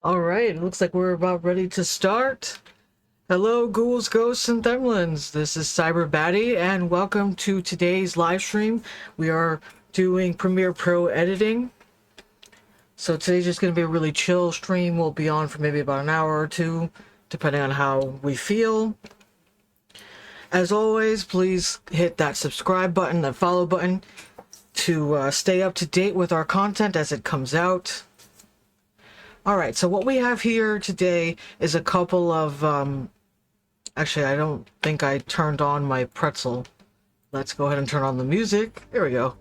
Alright, looks like we're about ready to start. Hello, Ghouls, Ghosts, and Themlins. This is Cyber Batty, and welcome to today's live stream. We are doing Premiere Pro editing. So today's just going to be a really chill stream. We'll be on for maybe about an hour or two, depending on how we feel. As always, please hit that subscribe button, that follow button, to stay up to date with our content as it comes out. Alright, so what we have here today is a couple of, actually, I don't think I turned on my pretzel. Let's go ahead and turn on the music. There we go.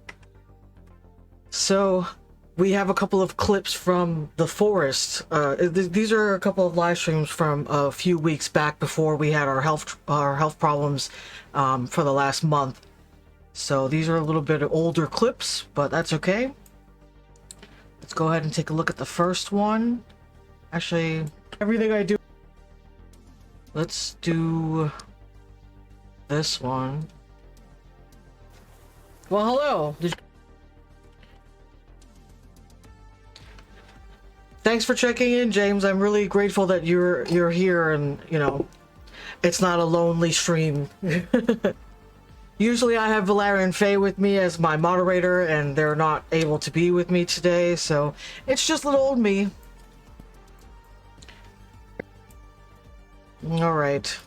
So, we have a couple of clips from the forest. These are a couple of live streams from a few weeks back before we had our health problems for the last month. So, these are a little bit older clips, but that's okay. Let's go ahead and take a look at the first one. Actually, everything I do... Let's do this one. Well, hello. Thanks for checking in, James. I'm really grateful that you're here, and, you know, it's not a lonely stream. Usually I have Valerian Faye with me as my moderator, and they're not able to be with me today, so it's just little old me. Alright.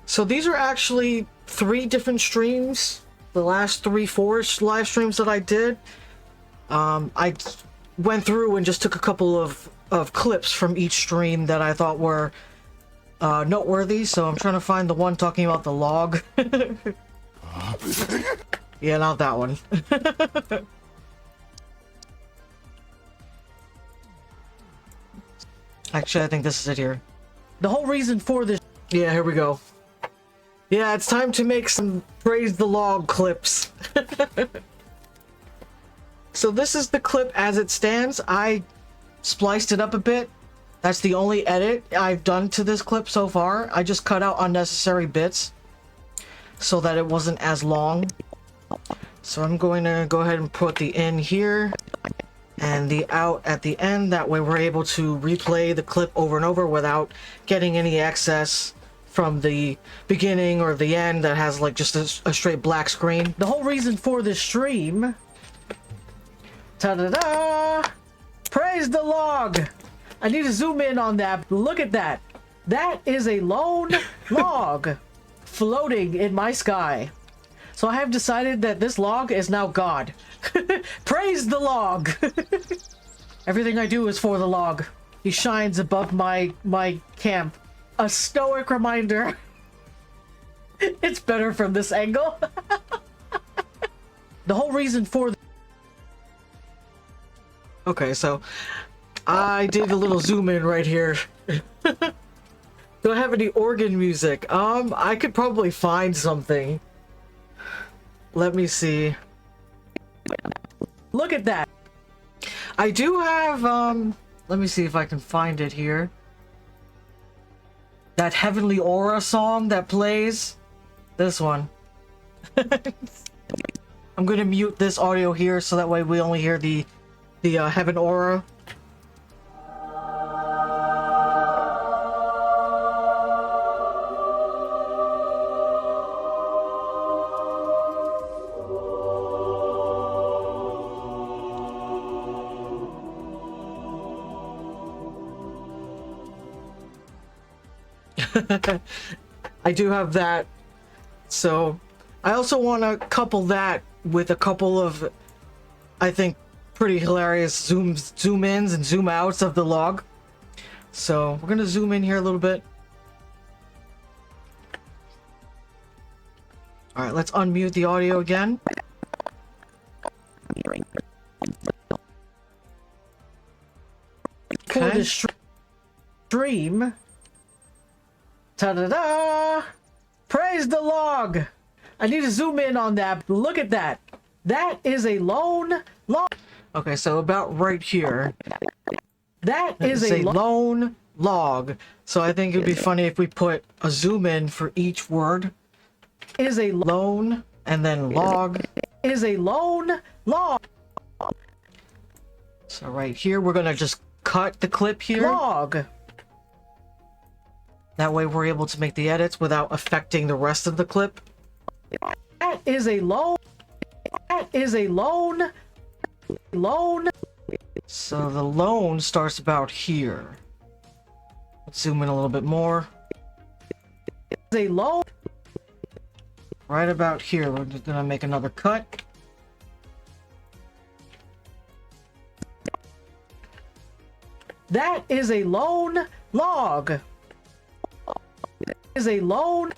So these are actually 3 different streams. The last 3 forest live streams that I did. I went through and just took a couple of clips from each stream that I thought were noteworthy, so I'm trying to find the one talking about the log. Yeah, not that one. Actually, I think this is it here. The whole reason for this... Yeah, here we go. Yeah, it's time to make some praise the log clips. So this is the clip as it stands. I spliced it up a bit. That's the only edit I've done to this clip so far. I just cut out unnecessary bits so that it wasn't as long. So I'm going to go ahead and put the in here and the out at the end. That way we're able to replay the clip over and over without getting any excess from the beginning or the end that has like just a straight black screen. The whole reason for this stream... Ta-da-da! Praise the log! I need to zoom in on that. Look at that. That is a lone log floating in my sky. So I have decided that this log is now God. Praise the log. Everything I do is for the log. He shines above my camp. A stoic reminder. It's better from this angle. The whole reason for... Okay, so... I did a little zoom in right here. Do I have any organ music? I could probably find something. Let me see. Look at that. I do have, let me see if I can find it here. That Heavenly Aura song that plays. This one. I'm gonna mute this audio here so that way we only hear the Heaven Aura. I do have that. So I also want to couple that with a couple of, I think, pretty hilarious zoom ins and zoom outs of the log. So we're gonna zoom in here a little bit. All right, let's unmute the audio again. Okay. For the stream. Ta-da-da! Praise the log! I need to zoom in on that. Look at that. That is a lone log. Okay, so about right here. That is a lone log. So I think it would be funny if we put a zoom in for each word. Is a lone, and then log. Is a lone log. So right here, we're gonna just cut the clip here. Log. That way we're able to make the edits without affecting the rest of the clip. That is a lone. That is a lone. Lone. So the lone starts about here. Let's zoom in a little bit more. It's a lone. Right about here, we're just gonna make another cut. That is a lone log. Is a lone.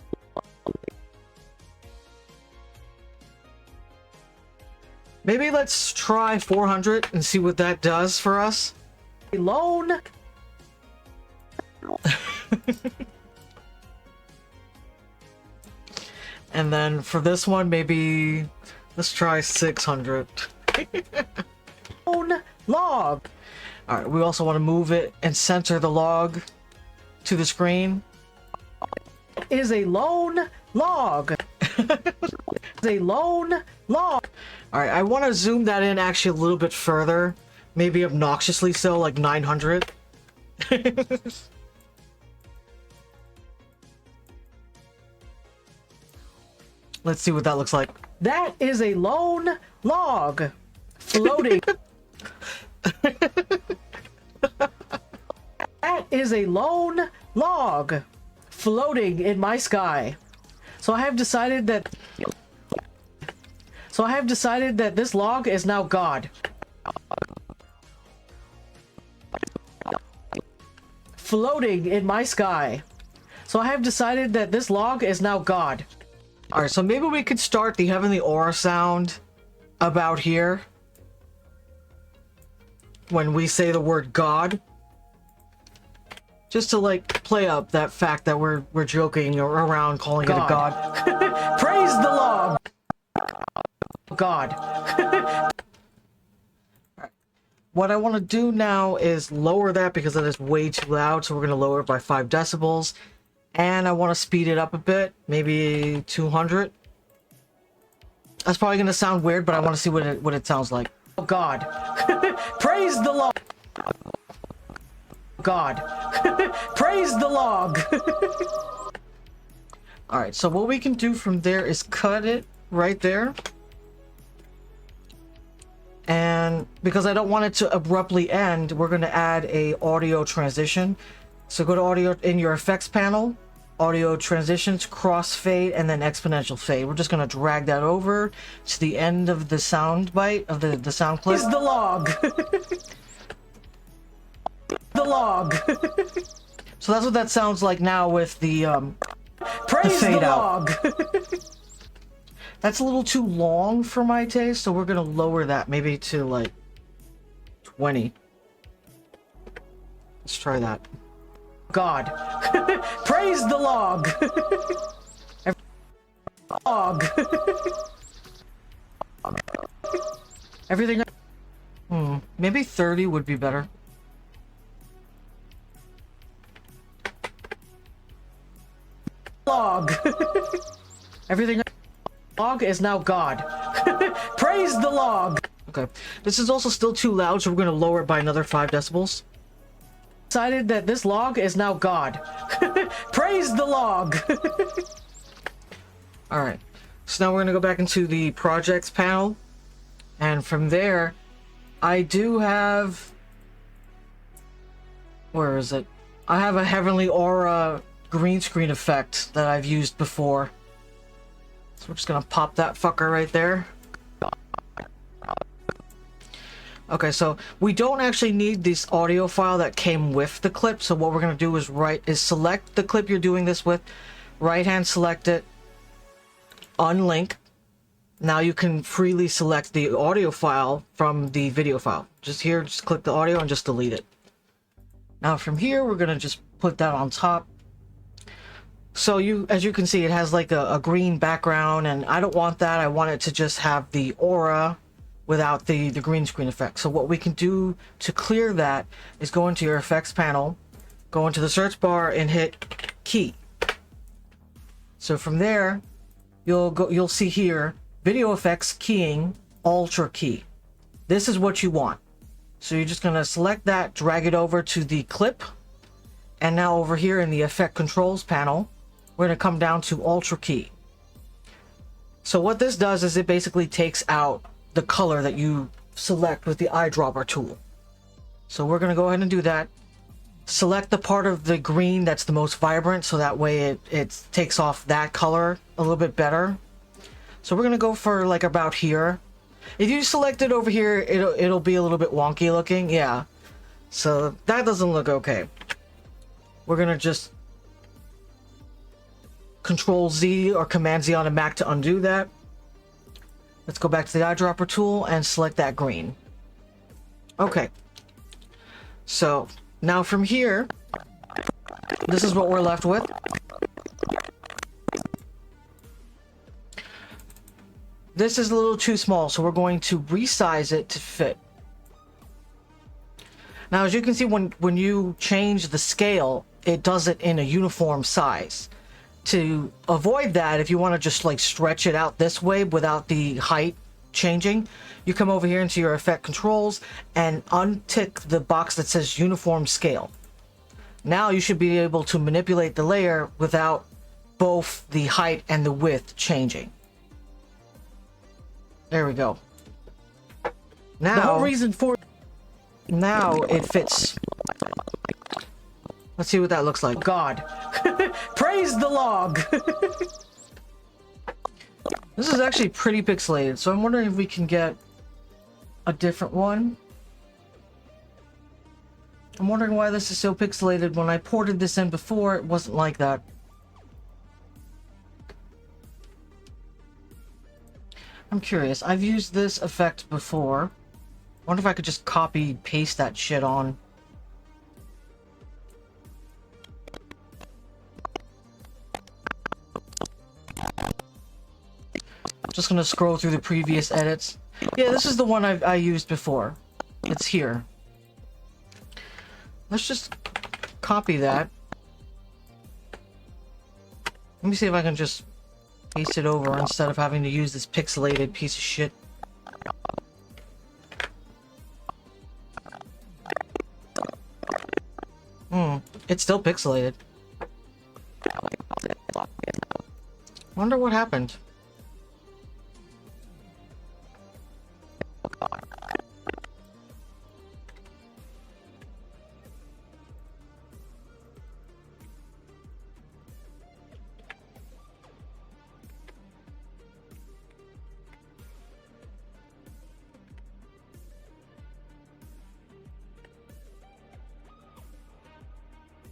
Maybe let's try 400 and see what that does for us. A lone. And then for this one, maybe let's try 600. Lone log. All right, we also want to move it and center the log to the screen. Is a lone log. Is a lone log. All right, I want to zoom that in actually a little bit further, maybe obnoxiously so, like 900. Let's see what that looks like. That is a lone log floating. That is a lone log floating in my sky. So I have decided that this log is now God. Floating in my sky. So I have decided that this log is now God. Alright, so maybe we could start the Heavenly Aura sound about here. When we say the word God. Just to like play up that fact that we're joking around calling it a god. Praise the log! God. What I want to do now is lower that because that is way too loud, so we're going to lower it by 5 decibels. And I want to speed it up a bit, maybe 200. That's probably going to sound weird, but I want to see what it sounds like. Oh God. Praise the log. God. Praise the log. Alright, so what we can do from there is cut it right there. And because I don't want it to abruptly end, we're going to add a audio transition. So go to audio in your effects panel, audio transitions, crossfade, and then exponential fade. We're just going to drag that over to the end of the sound bite, of the sound clip. Is the log. The log. So that's what that sounds like now with the praise the log. That's a little too long for my taste, so we're gonna lower that maybe to like 20. Let's try that. God. Praise the log. Log. Everything. Maybe 30 would be better. Log. Everything. Log is now God. Praise the log. Okay, this is also still too loud, so we're going to lower it by another 5 decibels. Decided that this log is now God. Praise the log. All right, so now we're going to go back into the projects panel, and from there, I do have. Where is it? I have a Heavenly Aura green screen effect that I've used before. So we're just gonna pop that fucker right there. Okay, so we don't actually need this audio file that came with the clip. So what we're gonna do is select the clip you're doing this with, right hand select it, unlink. Now you can freely select the audio file from the video file. Just here, just click the audio and just delete it. Now from here, we're gonna just put that on top. So as you can see, it has like a green background, and I don't want that. I want it to just have the aura without the green screen effect. So what we can do to clear that is go into your effects panel, go into the search bar and hit key. So from there, you'll see here, video effects keying, ultra key. This is what you want. So you're just gonna select that, drag it over to the clip, and now over here in the effect controls panel, we're gonna come down to ultra key. So what this does is it basically takes out the color that you select with the eyedropper tool. So we're gonna go ahead and do that. Select the part of the green that's the most vibrant, so that way it takes off that color a little bit better. So we're gonna go for like about here. If you select it over here, it'll be a little bit wonky looking, yeah. So that doesn't look okay. We're gonna just Control Z or Command Z on a Mac to undo that. Let's go back to the eyedropper tool and select that green. Okay. So now from here, this is what we're left with. This is a little too small, so we're going to resize it to fit. Now, as you can see, when you change the scale, it does it in a uniform size. To avoid that, if you want to just like stretch it out this way without the height changing, you come over here into your effect controls and untick the box that says uniform scale. Now you should be able to manipulate the layer without both the height and the width changing. There we go. Now, the whole reason for now it fits. Let's see what that looks like. God. Praise the log. This is actually pretty pixelated, so I'm wondering if we can get a different one. I'm wondering why this is so pixelated. When I ported this in before, it wasn't like that. I'm curious. I've used this effect before. I wonder if I could just copy paste that shit on. Just gonna scroll through the previous edits. Yeah, this is the one I used before. It's here. Let's just copy that. Let me see if I can just paste it over instead of having to use this pixelated piece of shit. It's still pixelated. Wonder what happened.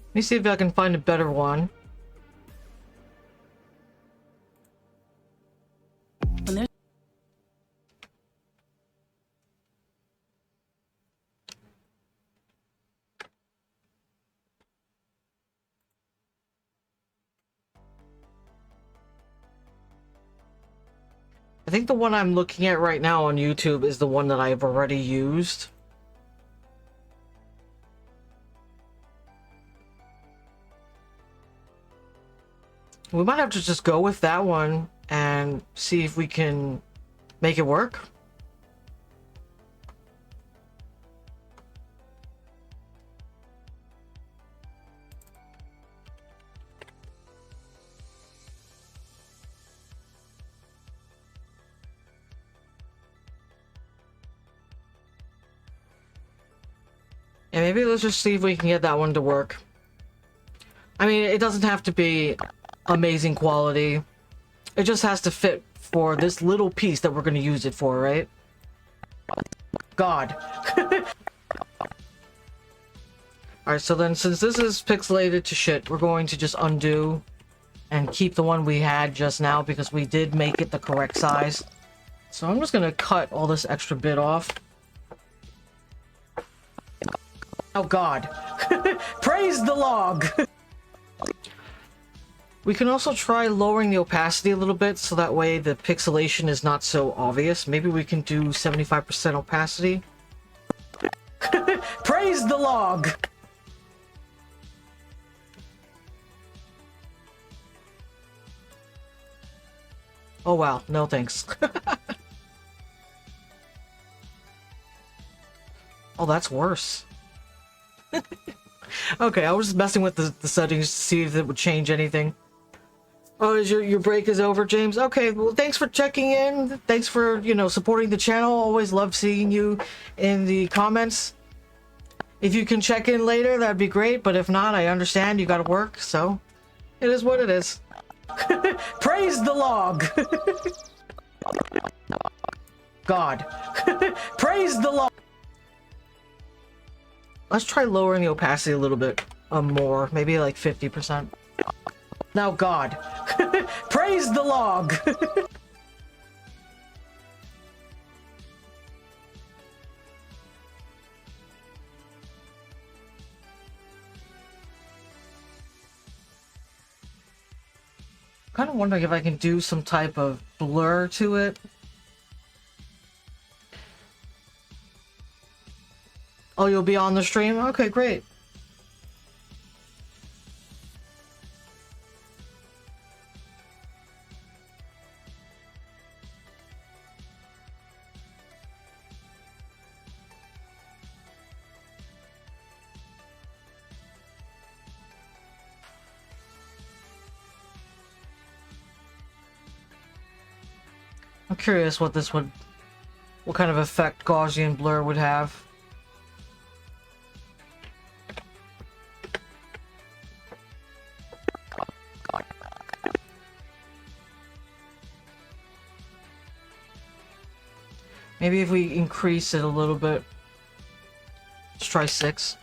Let me see if I can find a better one. I think the one I'm looking at right now on YouTube is the one that I've already used. We might have to just go with that one and see if we can make it work. And maybe let's just see if we can get that one to work. I mean, it doesn't have to be amazing quality. It just has to fit for this little piece that we're going to use it for, right? God. Alright, so then since this is pixelated to shit, we're going to just undo and keep the one we had just now because we did make it the correct size. So I'm just going to cut all this extra bit off. Oh God. Praise the log. We can also try lowering the opacity a little bit so that way the pixelation is not so obvious. Maybe we can do 75% opacity. Praise the log! Oh wow, no thanks. Oh, that's worse. Okay, I was just messing with the settings to see if it would change anything. Oh, is your break is over, James? Okay, well, thanks for checking in. Thanks for, you know, supporting the channel. Always love seeing you in the comments. If you can check in later, that'd be great. But if not, I understand. You gotta work, so it is what it is. Praise the log! God. Praise the log! Let's try lowering the opacity a little bit more. Maybe like 50%. Now, God. Praise the log! Kind of wondering if I can do some type of blur to it. Oh, you'll be on the stream? Okay, great. I'm curious what kind of effect Gaussian blur would have. Maybe if we increase it a little bit. Let's try 6.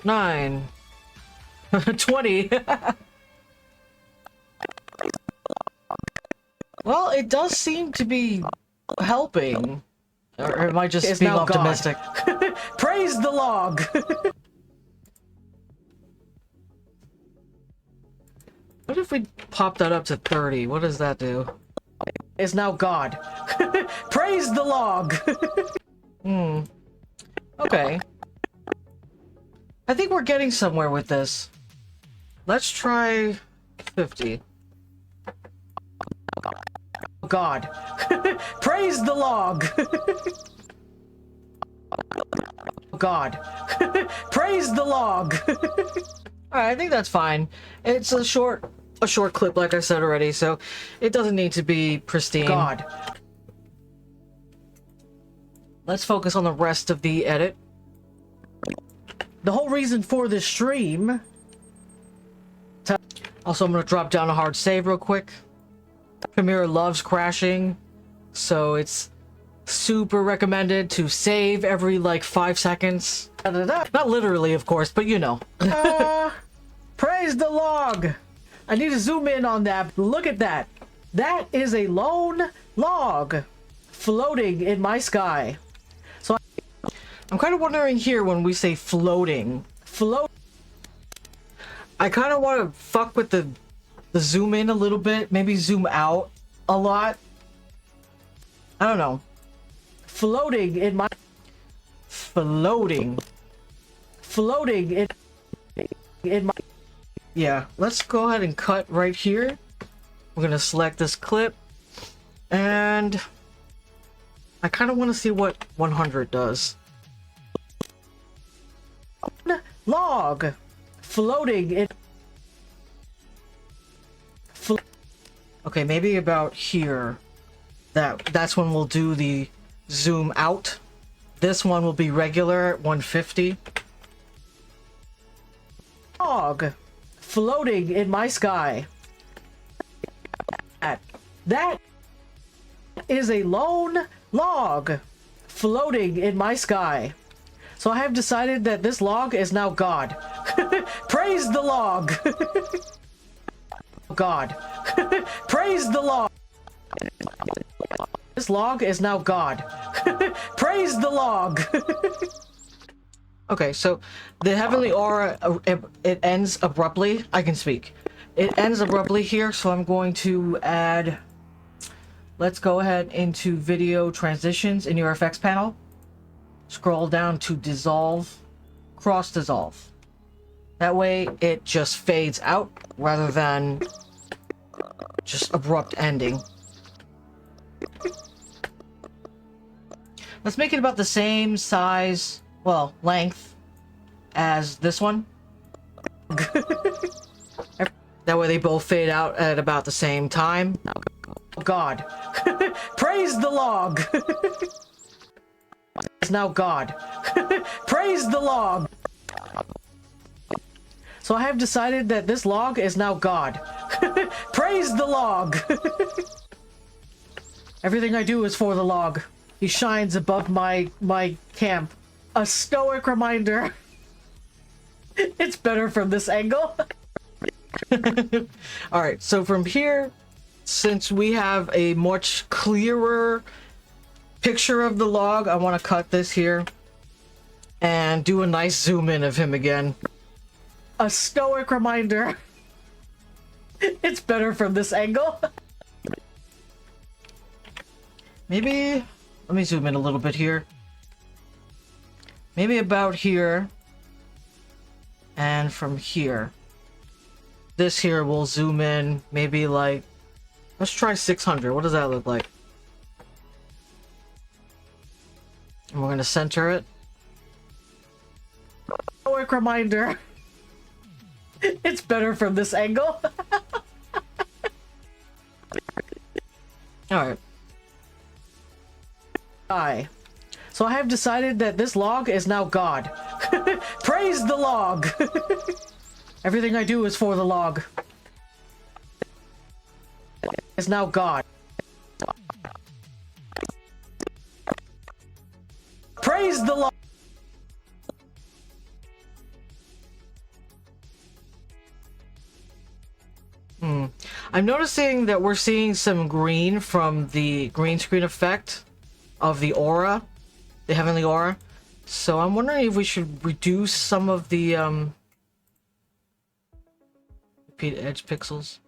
9. 20. Well, it does seem to be helping. Or am I just being optimistic? Praise the log! What if we pop that up to 30? What does that do? Is now God. Praise the log! Okay. I think we're getting somewhere with this. Let's try 50. God. Praise the log! God. Praise the log! Alright, I think that's fine. It's a short clip, like I said already, so it doesn't need to be pristine. God. Let's focus on the rest of the edit. The whole reason for this stream... Also, I'm going to drop down a hard save real quick. Premiere loves crashing, so it's super recommended to save every, like, 5 seconds. Not literally, of course, but you know. Praise the log! I need to zoom in on that. Look at that. That is a lone log floating in my sky. So I'm kind of wondering here when we say floating. I kind of want to fuck with the zoom in a little bit. Maybe zoom out a lot. I don't know. Floating in my... Floating in my... Yeah, let's go ahead and cut right here. We're gonna select this clip, and I kind of want to see what 100 does. Log floating in. Okay, maybe about here. That's when we'll do the zoom out. This one will be regular at 150. Log floating in my sky. That is a lone log floating in my sky. So I have decided that this log is now God. Praise the log! God. Praise the log! This log is now God. Praise the log! Okay, so the heavenly aura, it ends abruptly. I can speak. It ends abruptly here, so I'm going to add... Let's go ahead into video transitions in your effects panel. Scroll down to dissolve, cross dissolve. That way it just fades out rather than just abrupt ending. Let's make it about the same size, well, length as this one. That way they both fade out at about the same time. Oh God. Praise the log! It's now God. Praise the log! So I have decided that this log is now God. Praise the log! Everything I do is for the log. He shines above my camp. A stoic reminder. It's better from this angle. Alright, so from here, since we have a much clearer picture of the log, I want to cut this here and do a nice zoom in of him again. A stoic reminder. It's better from this angle. Maybe, let me zoom in a little bit here. Maybe about here. And from here. This here will zoom in, maybe like, let's try 600. What does that look like? And we're gonna center it. Quick reminder. It's better from this angle. Alright. Hi. So I have decided that this log is now God. Praise the log! Everything I do is for the log. Is now God. Praise the log! I'm noticing that we're seeing some green from the green screen effect of the aura, the heavenly aura. So I'm wondering if we should reduce some of the repeat edge pixels.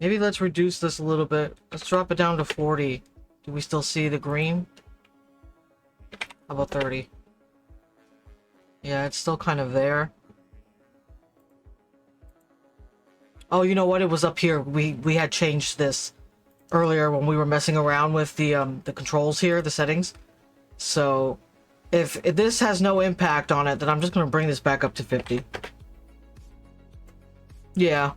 Maybe let's reduce this a little bit. Let's drop it down to 40. Do we still see the green? How about 30? Yeah, it's still kind of there. Oh, you know what? It was up here. We had changed this earlier when we were messing around with the controls here, the settings. So if this has no impact on it, then I'm just going to bring this back up to 50. Yeah.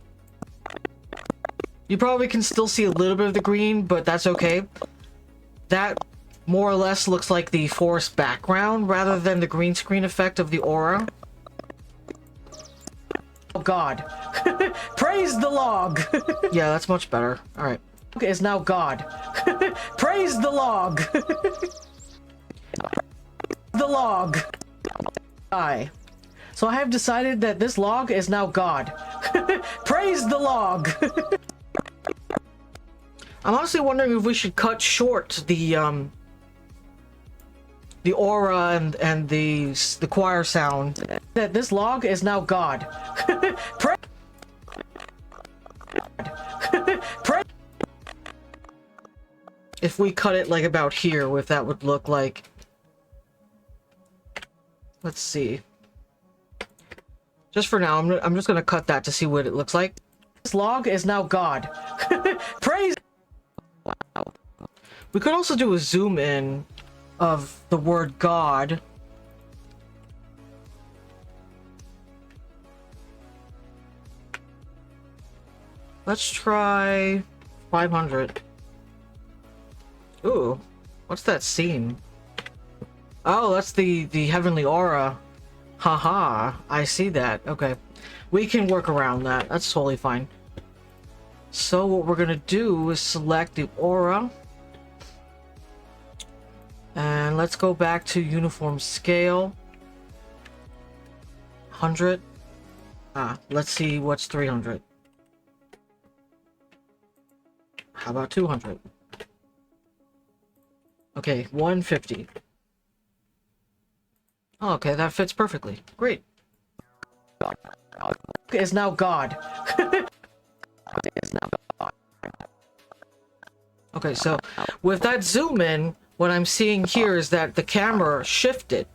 You probably can still see a little bit of the green, but that's okay. That more or less looks like the forest background rather than the green screen effect of the aura. Oh God. Praise the log! Yeah, that's much better. Alright. Is now God. Praise the log! The log. Hi. So I have decided that this log is now God. Praise the log! I'm honestly wondering if we should cut short the aura and the choir sound. That this log is now God. Pray. Pray. If we cut it like about here, if that would look like. Let's see. Just for now, I'm just gonna cut that to see what it looks like. This log is now God. Praise. Wow. We could also do a zoom in of the word God. Let's try 500. Ooh, what's that scene? Oh, that's the heavenly aura. Haha, I see that. Okay. We can work around that. That's totally fine. So what we're gonna do is select the aura. And let's go back to uniform scale. 100. Let's see what's 300. How about 200? Okay, 150. Okay, that fits perfectly. Great. It's now God. Okay, so with that zoom in, what I'm seeing here is that the camera shifted.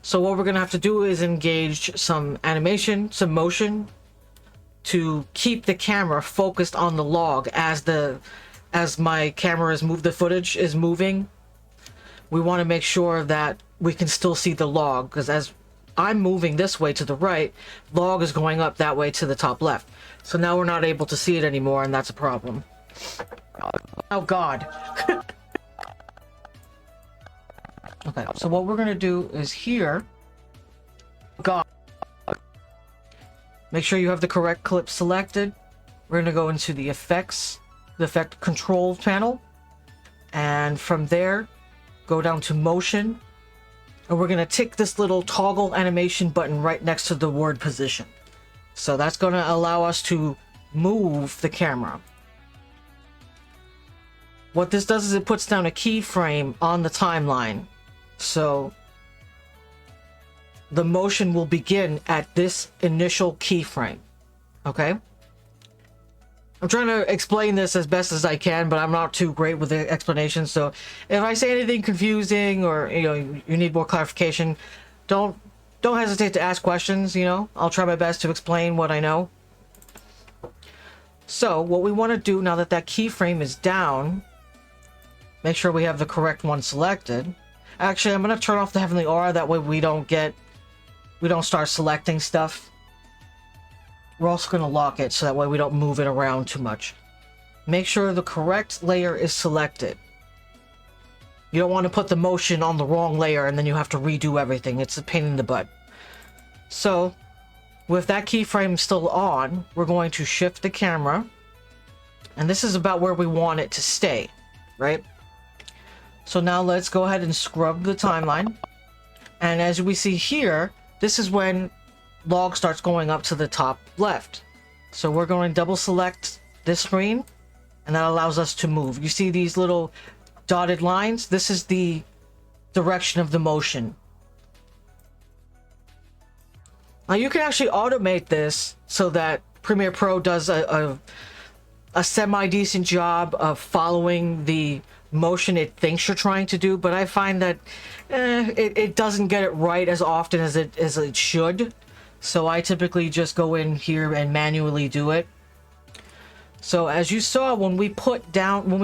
So what we're gonna have to do is engage some animation, some motion, to keep the camera focused on the log as my camera is the footage is moving. We want to make sure that we can still see the log, because as I'm moving this way to the right, log is going up that way to the top left. So now we're not able to see it anymore, and that's a problem. Oh God. Okay, so what we're gonna do is here, God, make sure you have the correct clip selected. We're gonna go into the effects, the effect control panel, and from there go down to motion, and we're gonna tick this little toggle animation button right next to the word position. So that's gonna allow us to move the camera. What this does is it puts down a keyframe on the timeline. So the motion will begin at this initial keyframe. Okay? I'm trying to explain this as best as I can, but I'm not too great with the explanation. So if I say anything confusing or you need more clarification, don't hesitate to ask questions. I'll try my best to explain what I know. So what we want to do now that that keyframe is down, make sure we have the correct one selected. Actually, I'm going to turn off the Heavenly Aura, that way we don't start selecting stuff. We're also going to lock it, so that way we don't move it around too much. Make sure the correct layer is selected. You don't want to put the motion on the wrong layer and then you have to redo everything. It's a pain in the butt. So, with that keyframe still on, we're going to shift the camera. And this is about where we want it to stay, right? So now let's go ahead and scrub the timeline. And as we see here, this is when log starts going up to the top left. So we're going to double select this screen, and that allows us to move. You see these little dotted lines? This is the direction of the motion. Now you can actually automate this so that Premiere Pro does a semi-decent job of following the motion it thinks you're trying to do, but I find that it doesn't get it right as often as it should. So I typically just go in here and manually do it. So as you saw, when we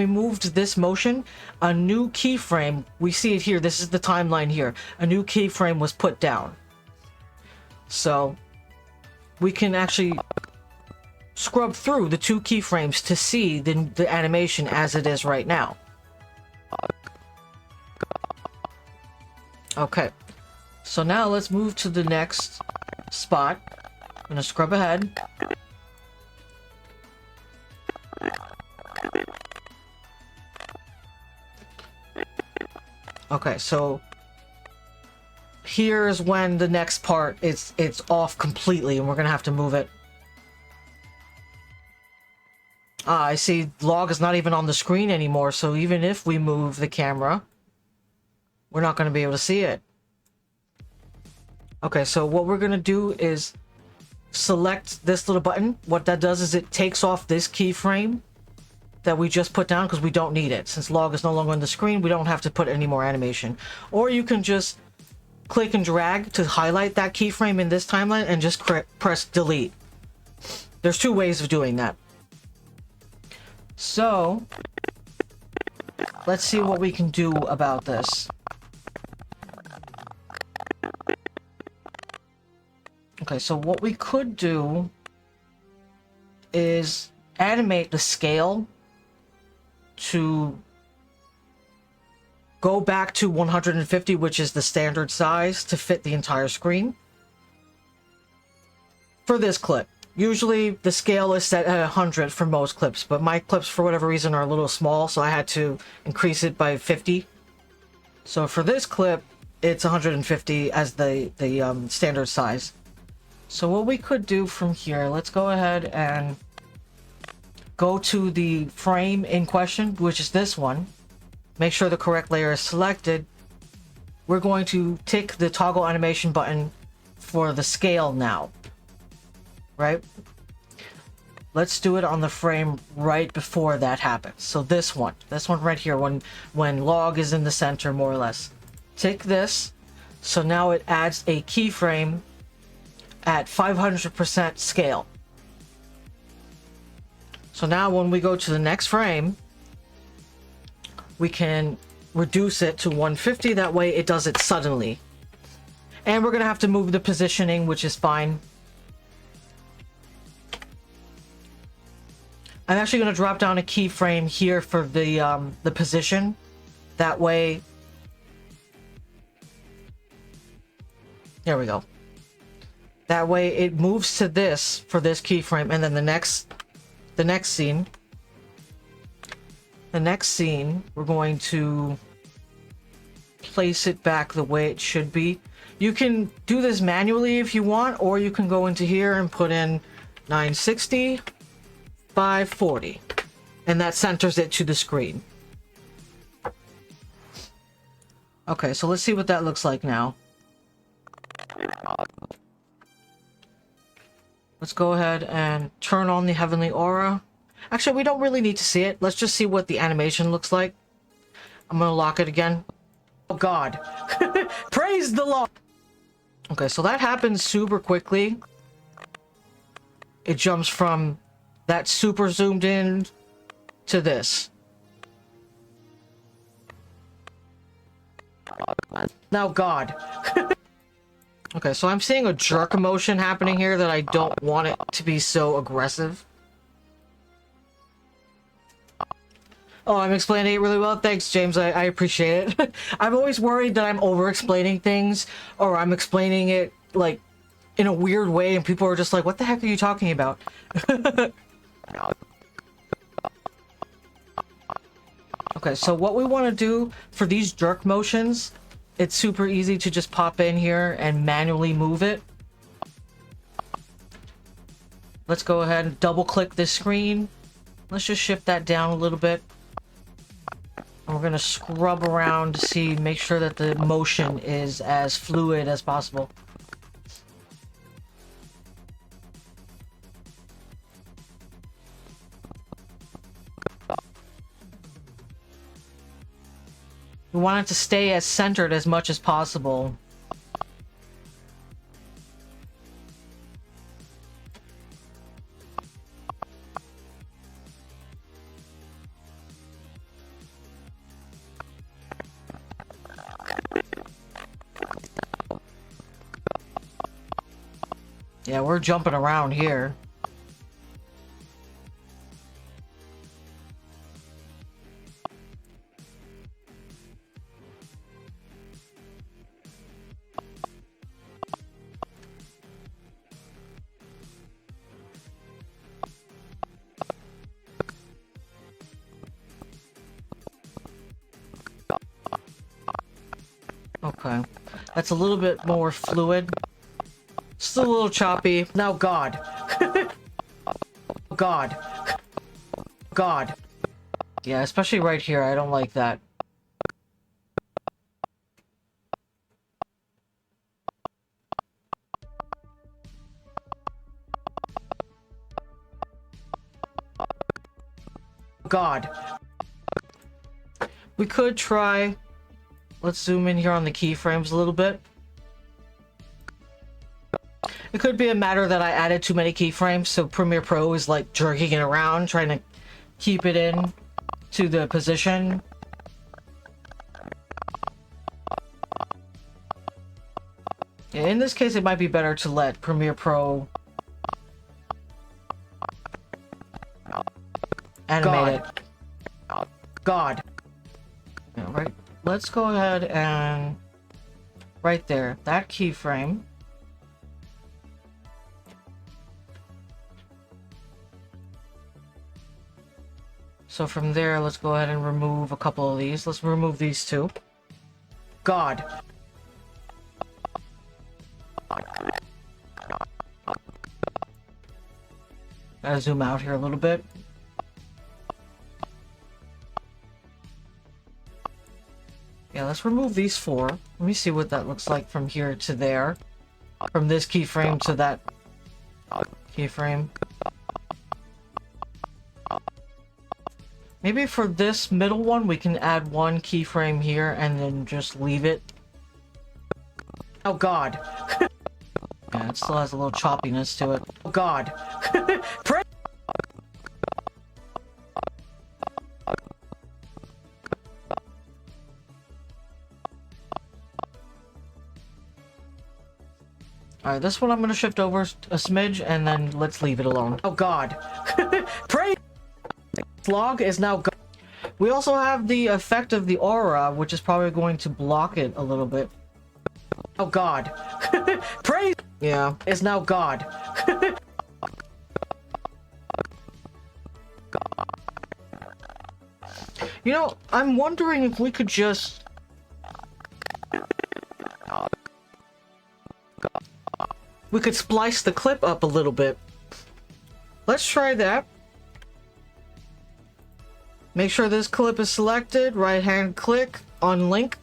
moved this motion, a new keyframe, we see it here, this is the timeline here, a new keyframe was put down. So we can actually scrub through the two keyframes to see the animation as it is right now. Okay, so now let's move to the next spot. I'm gonna scrub ahead. Okay, so here's when the next part it's off completely, and we're gonna have to move it. Ah, I see log is not even on the screen anymore, so even if we move the camera, we're not going to be able to see it. Okay, so what we're going to do is select this little button. What that does is it takes off this keyframe that we just put down because we don't need it. Since log is no longer on the screen, we don't have to put any more animation. Or you can just click and drag to highlight that keyframe in this timeline and just press delete. There's two ways of doing that. So, let's see what we can do about this. Okay, so what we could do is animate the scale to go back to 150, which is the standard size to fit the entire screen. For this clip. Usually the scale is set at 100 for most clips, but my clips for whatever reason are a little small, so I had to increase it by 50. So for this clip, it's 150 as the standard size. So what we could do from here, let's go ahead and go to the frame in question, which is this one. Make sure the correct layer is selected. we're going to tick the toggle animation button for the scale now, right? Let's do it on the frame right before that happens. So this one right here, when log is in the center, more or less. Tick this. So now it adds a keyframe at 500% scale. So now when we go to the next frame, we can reduce it to 150. That way it does it suddenly. And we're gonna have to move the positioning, which is fine. I'm actually gonna drop down a keyframe here for the position. That way, there we go. That way it moves to this for this keyframe, and then the next scene, we're going to place it back the way it should be. You can do this manually if you want, or you can go into here and put in 960, 540, and that centers it to the screen. Okay, so let's see what that looks like now. Let's go ahead and turn on the Heavenly Aura. Actually, we don't really need to see it. Let's just see what the animation looks like. I'm gonna lock it again. Oh God. Praise the Lord! Okay, so that happens super quickly. It jumps from that super zoomed in to this. Now God. Okay, so I'm seeing a jerk motion happening here that I don't want it to be so aggressive. Oh, I'm explaining it really well. Thanks, James. I appreciate it. I'm always worried that I'm over-explaining things, or I'm explaining it, like, in a weird way, and people are just like, what the heck are you talking about? Okay, so what we want to do for these jerk motions, it's super easy to just pop in here and manually move it. Let's go ahead and double-click this screen. Let's just shift that down a little bit. And we're going to scrub around to see, make sure that the motion is as fluid as possible. We want it to stay as centered as much as possible. Yeah, we're jumping around here. Okay, that's a little bit more fluid. Still a little choppy. Now God. God. God. Yeah, especially right here. I don't like that. God. We could try... Let's zoom in here on the keyframes a little bit. It could be a matter that I added too many keyframes, so Premiere Pro is like jerking it around, trying to keep it in to the position. Yeah, in this case, it might be better to let Premiere Pro animate it. God. Yeah, right. Let's go ahead and right there, that keyframe. So from there, let's go ahead and remove a couple of these. Let's remove these two. God. Gotta zoom out here a little bit. let's remove these four. Let me see what that looks like from here to there. From this keyframe to that keyframe. Maybe for this middle one, we can add one keyframe here and then just leave it. Oh god. Yeah, it still has a little choppiness to it. Oh god. Pray. Alright, this one I'm gonna shift over a smidge and then let's leave it alone. Oh god. Pray. Log is now gone. We also have the effect of the aura, which is probably going to block it a little bit. Oh god. Praise. Yeah, is now God. You know, I'm wondering if we could just... We could splice the clip up a little bit. Let's try that. Make sure this clip is selected, right-hand click on link.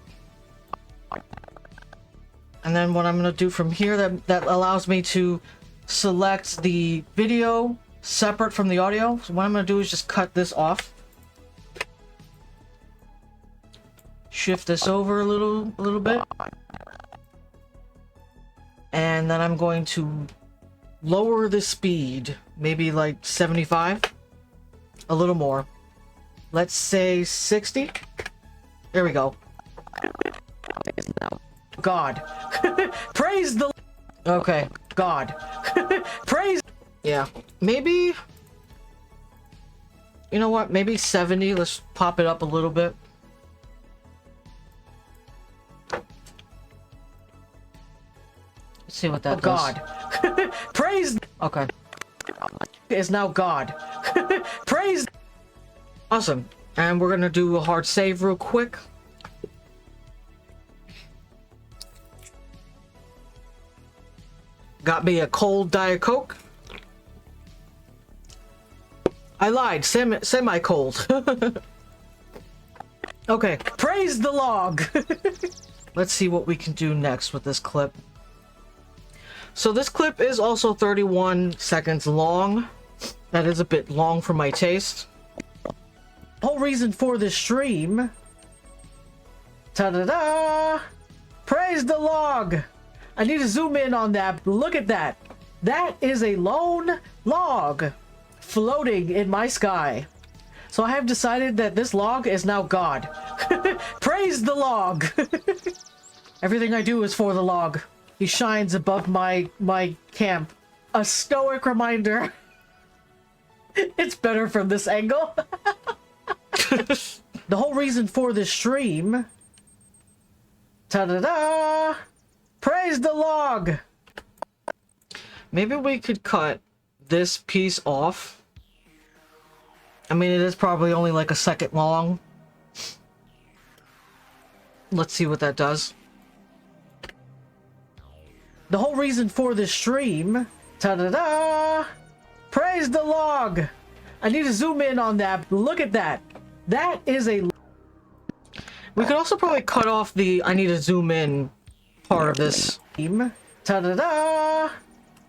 And then what I'm going to do from here, that allows me to select the video separate from the audio. So what I'm going to do is just cut this off. Shift this over a little bit. And then I'm going to lower the speed, maybe like 75. A little more. Let's say 60. There we go. God. Praise the... Okay. God. Praise... Yeah. Maybe... You know what? Maybe 70. Let's pop it up a little bit. Let's see what that does. God. Praise... Okay. Is now God. Praise... Awesome. And we're gonna do a hard save real quick. Got me a cold Diet Coke. I lied. Semi-cold. Okay. Praise the log. Let's see what we can do next with this clip. So this clip is also 31 seconds long. That is a bit long for my taste. Whole reason for this stream. Ta-da-da! Praise the log! I need to zoom in on that. Look at that. That is a lone log floating in my sky. So I have decided that this log is now God. Praise the log! Everything I do is for the log. He shines above my camp. A stoic reminder. It's better from this angle. The whole reason for this stream. Ta-da-da! Praise the log! Maybe we could cut this piece off. I mean, it is probably only like a second long. Let's see what that does. The whole reason for this stream. Ta-da-da! Praise the log! I need to zoom in on that. Look at that. That is a... We could also probably cut off the I need to zoom in part of this. Ta-da-da!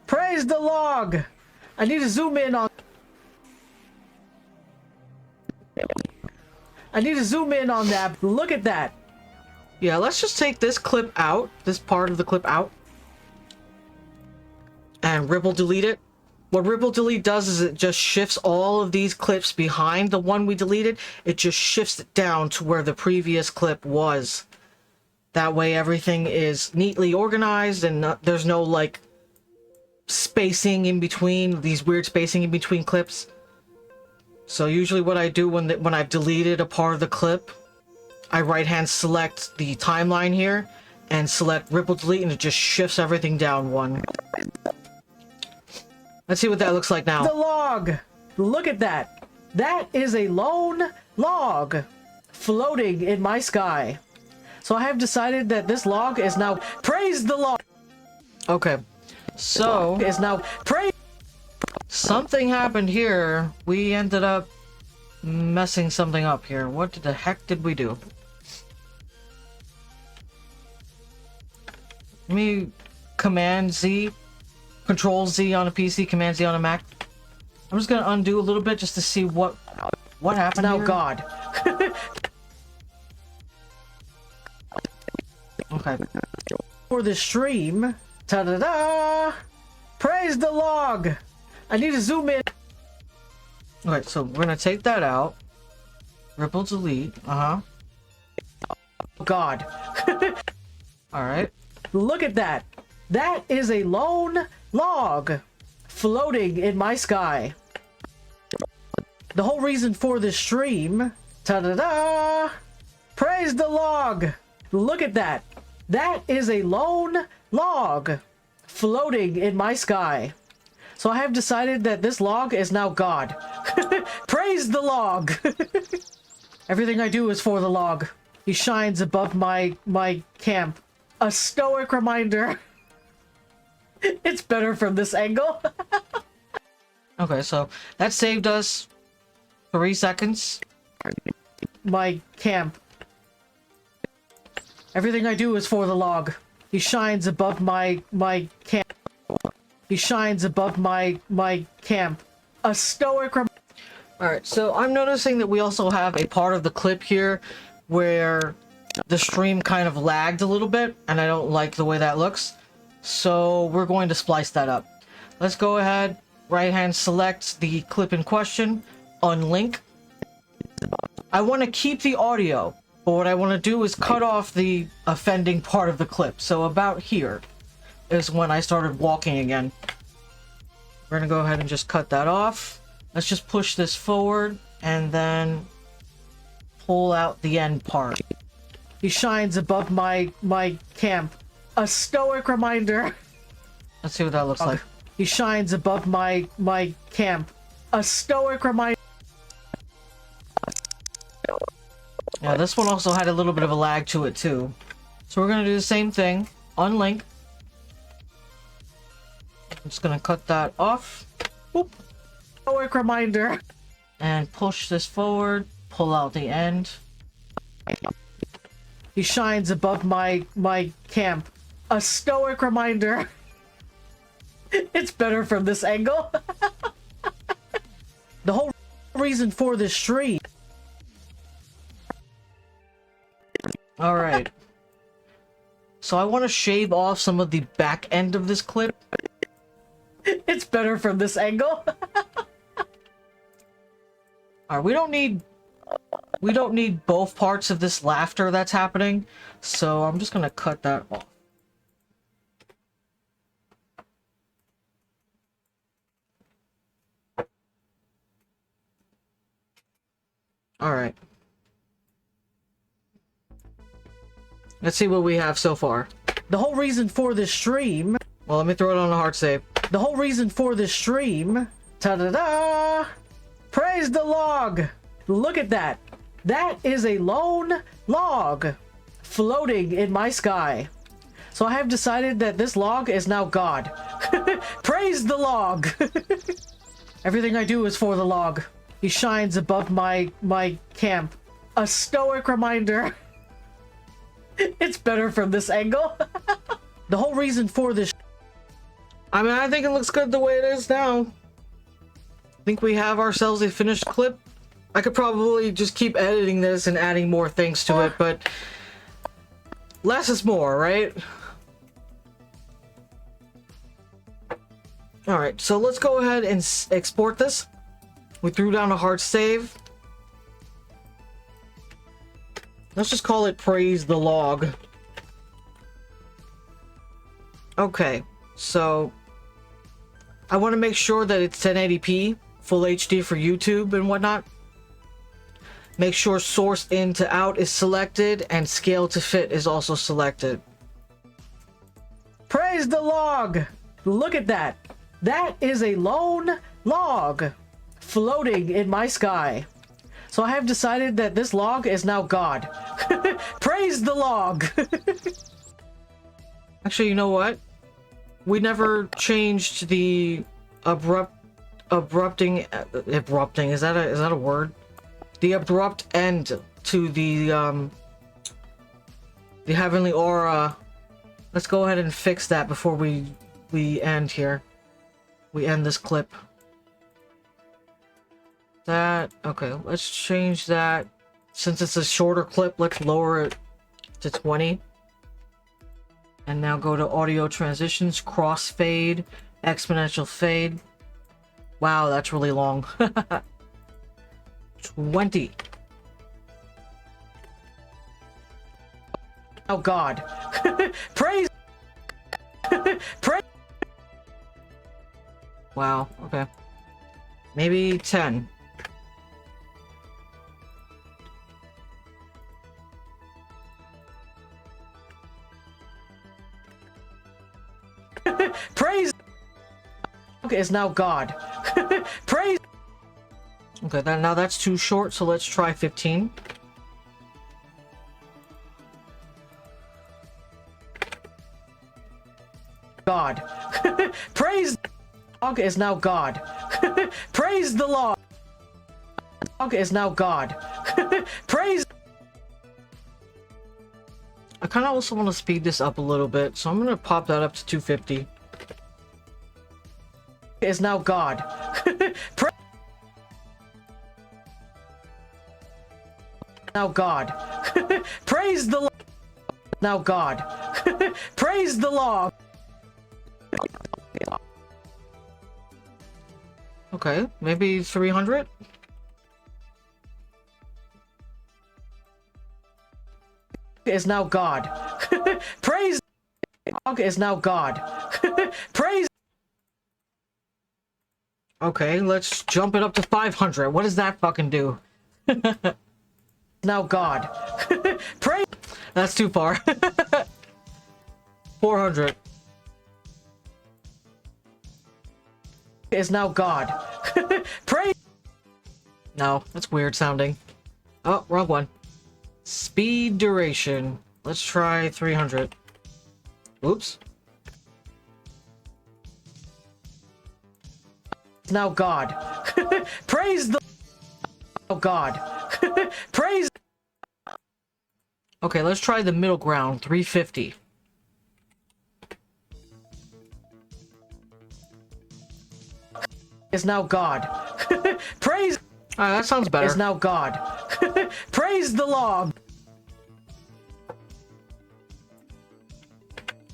Praise the log! I need to zoom in on... I need to zoom in on that. Look at that. Yeah, let's just take this clip out. This part of the clip out. And ripple delete it. What ripple delete does is it just shifts all of these clips behind the one we deleted. It just shifts it down to where the previous clip was. That way everything is neatly organized and there's no like spacing in between, these weird spacing in between clips. So usually what I do when I've deleted a part of the clip, I right hand select the timeline here and select ripple delete and it just shifts everything down one. Let's see what that looks like now. The log! Look at that. That is a lone log floating in my sky. So I have decided that this log is now... Praise the log! Okay. So... Is now... Praise... Something happened here. We ended up messing something up here. What the heck did we do? Let me Command Z, Control Z on a PC, Command Z on a Mac. I'm just gonna undo a little bit just to see what happened. Oh God. Okay. For the stream, ta-da-da! Praise the log! I need to zoom in. Okay, so we're gonna take that out. Ripple delete. God. Alright. Look at that. That is a lone log floating in my sky. The whole reason for this stream, ta-da-da! Praise the log! Look at that. That is a lone log floating in my sky. So I have decided that this log is now God. Praise the log! Everything I do is for the log. He shines above my camp. A stoic reminder. It's better from this angle. Okay, so that saved us 3 seconds. My camp. Everything I do is for the log. He shines above my camp. He shines above my camp. A stoic Alright, so I'm noticing that we also have a part of the clip here where the stream kind of lagged a little bit, and I don't like the way that looks. So we're going to splice that up. Let's go ahead, right hand select the clip in question, unlink. I want to keep the audio, but what I want to do is cut off the offending part of the clip. So about here is when I started walking again. We're going to go ahead and just cut that off. Let's just push this forward and then pull out the end part. He shines above my camp. A stoic reminder. Let's see what that looks like. He shines above my camp. A stoic reminder. Yeah, this one also had a little bit of a lag to it too. So we're gonna do the same thing. Unlink. I'm just gonna cut that off. Boop. Stoic reminder. And push this forward. Pull out the end. He shines above my camp. A stoic reminder. It's better from this angle. The whole reason for this stream. Alright. So I want to shave off some of the back end of this clip. It's better from this angle. Alright, we don't need both parts of this laughter that's happening, so I'm just gonna cut that off. Alright. Let's see what we have so far. The whole reason for this stream... Well, let me throw it on a hard save. The whole reason for this stream... Ta-da-da! Praise the log! Look at that. That is a lone log floating in my sky. So I have decided that this log is now God. Praise the log! Everything I do is for the log. He shines above my camp. A stoic reminder. It's better from this angle. The whole reason for this... I mean, I think it looks good the way it is now. I think we have ourselves a finished clip. I could probably just keep editing this and adding more things to it, but less is more, right? Alright, so let's go ahead and export this. We threw down a hard save. Let's just call it Praise the Log. Okay, so I want to make sure that it's 1080p, full HD for YouTube and whatnot. Make sure source in to out is selected and scale to fit is also selected. Praise the log! Look at that. That is a lone log floating in my sky. So I have decided that this log is now God. Praise the log! Actually, you know what? We never changed the abrupting, is that a word? The abrupt end to the heavenly aura Let's go ahead and fix that before we end here. We end this clip. That, okay, let's change that. Since it's a shorter clip, let's lower it to 20. And now go to audio transitions, crossfade, exponential fade. Wow, that's really long. 20. Oh God. Praise. Praise. Wow, okay. Maybe 10. Praise. Okay, is now God. Praise. Okay, then now that's too short, so let's try 15. God. Praise. Dog is now God. Praise the Lord. Dog is now God. Praise. I kind of also want to speed this up a little bit, so I'm going to pop that up to 250. Is now God. Now God. Praise the Lord. Now God. Praise the Lord. Okay, maybe 300? Is now God. Praise. Is now God. Praise. Okay, let's jump it up to 500. What does that fucking do? Now God. Praise. That's too far. 400. Is now God. Praise. No, that's weird sounding. Oh, wrong one. Speed duration. Let's try 300. Oops. Now God. Praise the. Oh God. Praise. Okay, let's try the middle ground. 350. Is now God. Praise. Alright, that sounds better. Is now God. Praise the Lord.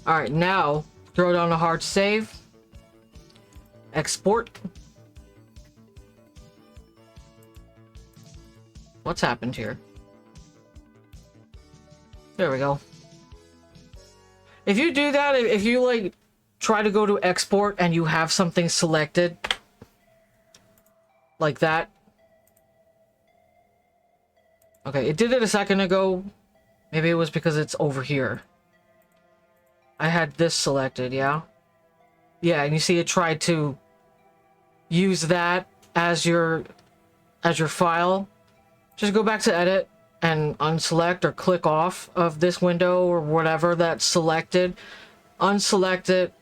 Alright, now throw down a hard save. Export. What's happened here? There we go. If you do that, if you like try to go to export and you have something selected like that. Okay, it did it a second ago. Maybe it was because it's over here. I had this selected, yeah? Yeah, and you see it tried to use that as your file. Just go back to edit and unselect or click off of this window or whatever that's selected. Unselect it.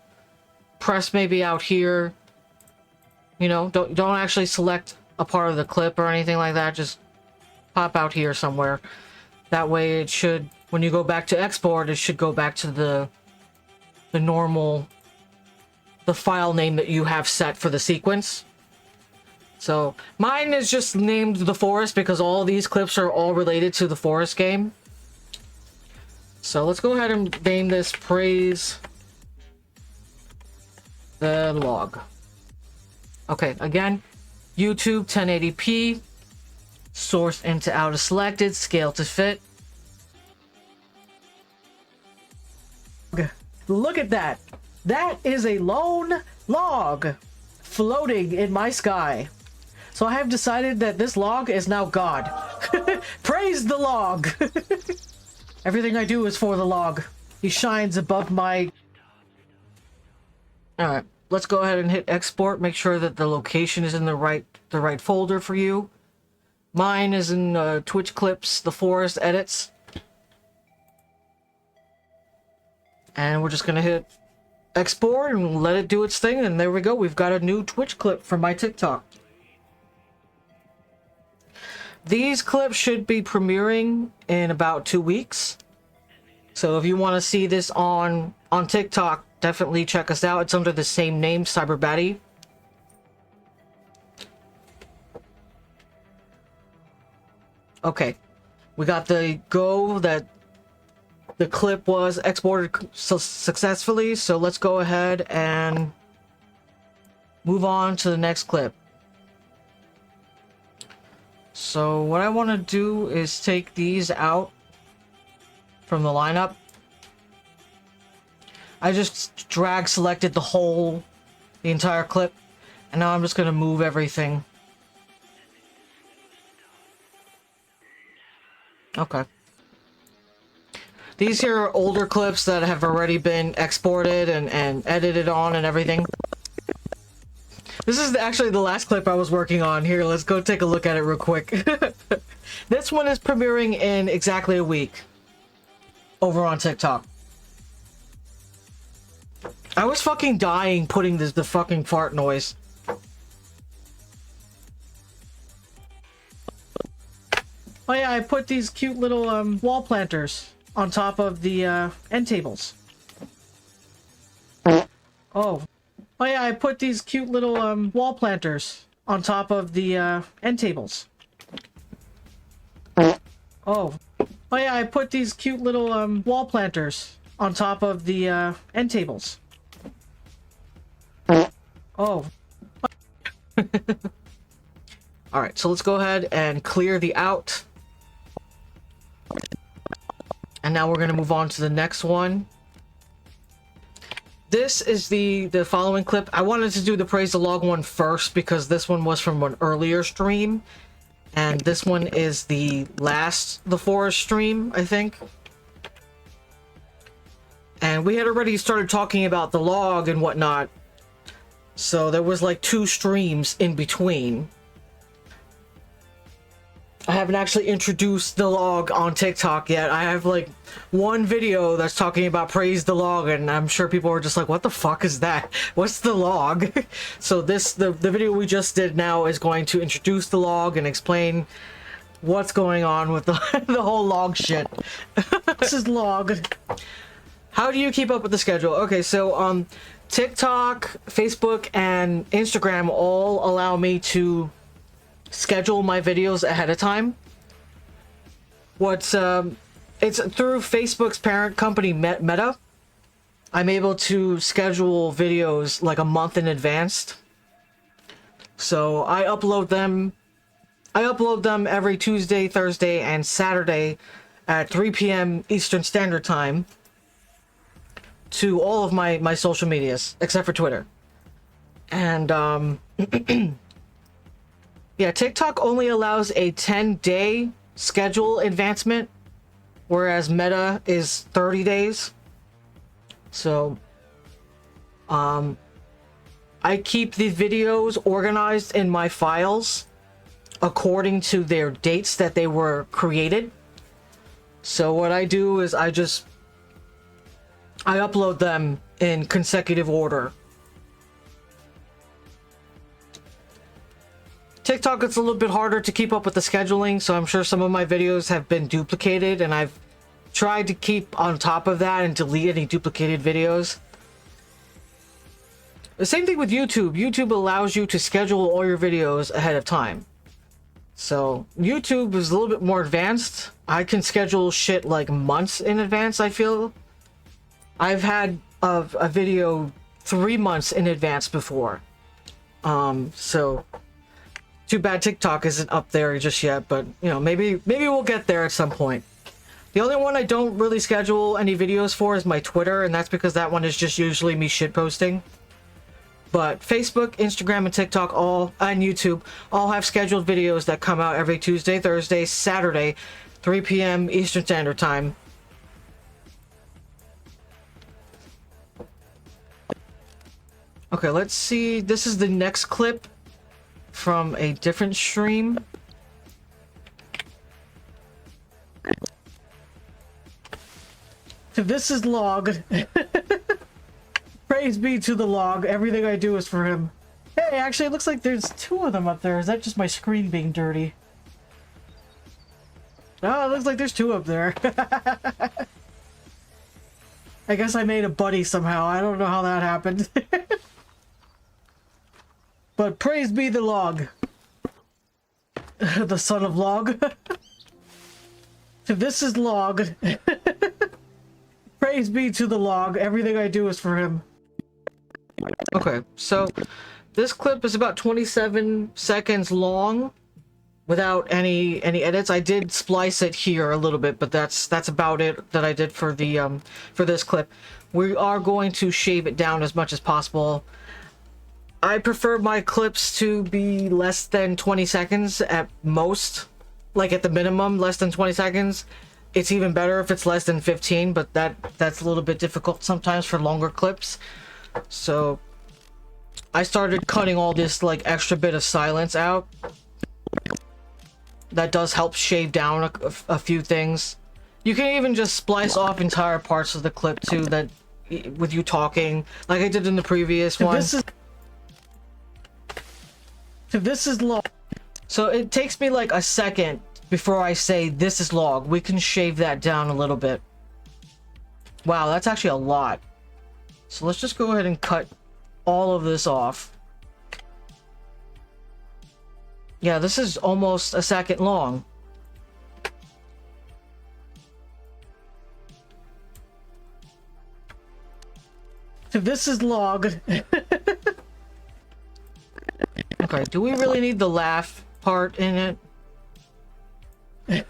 Press maybe out here. You know, don't actually select a part of the clip or anything like that. Just pop out here somewhere. That way it should, when you go back to export, it should go back to the normal, the file name that you have set for the sequence. So mine is just named The Forest because all these clips are all related to the Forest game. So let's go ahead and name this Praise the Log. Okay, again, YouTube 1080p, source into out of selected, scale to fit. Look at that. That is a lone log floating in my sky. So I have decided that this log is now God. Praise the log. Everything I do is for the log. He shines above my... Alright, let's go ahead and hit export. Make sure that the location is in the right folder for you. Mine is in Twitch Clips, The Forest Edits. And we're just gonna hit export and let it do its thing, and there we go. We've got a new Twitch clip for my TikTok. These clips should be premiering in about 2 weeks. So if you want to see this on on TikTok, definitely check us out. It's under the same name, Cyberbatty. Okay, we got the go that the clip was exported successfully, so let's go ahead and move on to the next clip. So what I want to do is take these out from the lineup. I just drag selected the entire clip, and now I'm just going to move everything. Okay. These here are older clips that have already been exported and edited on and everything. This is actually the last clip I was working on. Here, let's go take a look at it real quick. This one is premiering in exactly a week over on TikTok. I was fucking dying putting the fucking fart noise. Oh yeah, I put these cute little wall planters on top of the end tables. Oh. Oh yeah, I put these cute little wall planters on top of the end tables. Oh. Oh yeah, I put these cute little wall planters on top of the end tables. Oh. Alright, so let's go ahead and clear the out. And now we're going to move on to the next one. This is the following clip. I wanted to do the Praise the Log one first because this one was from an earlier stream. And this one is the last The Forest stream, I think. And we had already started talking about the log and whatnot. So there was like 2 streams in between. I haven't actually introduced the log on TikTok yet. I have like one video that's talking about Praise the Log, and I'm sure people are just like, what the fuck is that? What's the log? So the video we just did now is going to introduce the log and explain what's going on with the, the whole log shit. This is log. How do you keep up with the schedule? Okay, so TikTok, Facebook, and Instagram all allow me to schedule my videos ahead of time. It's through Facebook's parent company, Meta. I'm able to schedule videos like a month in advance. So I upload them every Tuesday, Thursday, and Saturday at 3 p.m. Eastern Standard Time to all of my social medias, except for Twitter. And yeah, TikTok only allows a 10-day schedule advancement, whereas Meta is 30 days. So, I keep the videos organized in my files according to their dates that they were created. So what I do is I upload them in consecutive order. TikTok, it's a little bit harder to keep up with the scheduling, so I'm sure some of my videos have been duplicated, and I've tried to keep on top of that and delete any duplicated videos. The same thing with YouTube. YouTube allows you to schedule all your videos ahead of time. So YouTube is a little bit more advanced. I can schedule shit like months in advance, I feel. I've had a video 3 months in advance before. So too bad TikTok isn't up there just yet, but you know, maybe we'll get there at some point. The only one I don't really schedule any videos for is my Twitter, and that's because that one is just usually me shitposting. But Facebook, Instagram, and TikTok and YouTube all have scheduled videos that come out every Tuesday, Thursday, Saturday, 3 p.m. Eastern Standard Time. Okay, let's see. This is the next clip from a different stream. This is log. Praise be to the log. Everything I do is for him. Hey, actually, it looks like there's 2 of them up there. Is that just my screen being dirty? Oh, it looks like there's 2 up there. I guess I made a buddy somehow. I don't know how that happened. But praise be the log. The son of log. This is log. Praise be to the log. Everything I do is for him. Okay, so this clip is about 27 seconds long without any edits. I did splice it here a little bit, but that's about it that I did for the for this clip. We are going to shave it down as much as possible. I prefer my clips to be less than 20 seconds at most, like at the minimum less than 20 seconds. It's even better if it's less than 15, but that's a little bit difficult sometimes for longer clips. So I started cutting all this like extra bit of silence out. That does help shave down a few things. You can even just splice off entire parts of the clip too, that with you talking, like I did in the previous one. This is log. So it takes me like a second before I say this is log. We can shave that down a little bit. Wow, that's actually a lot. So let's just go ahead and cut all of this off. Yeah, this is almost a second long. This is log. Okay, do we really need the laugh part in it?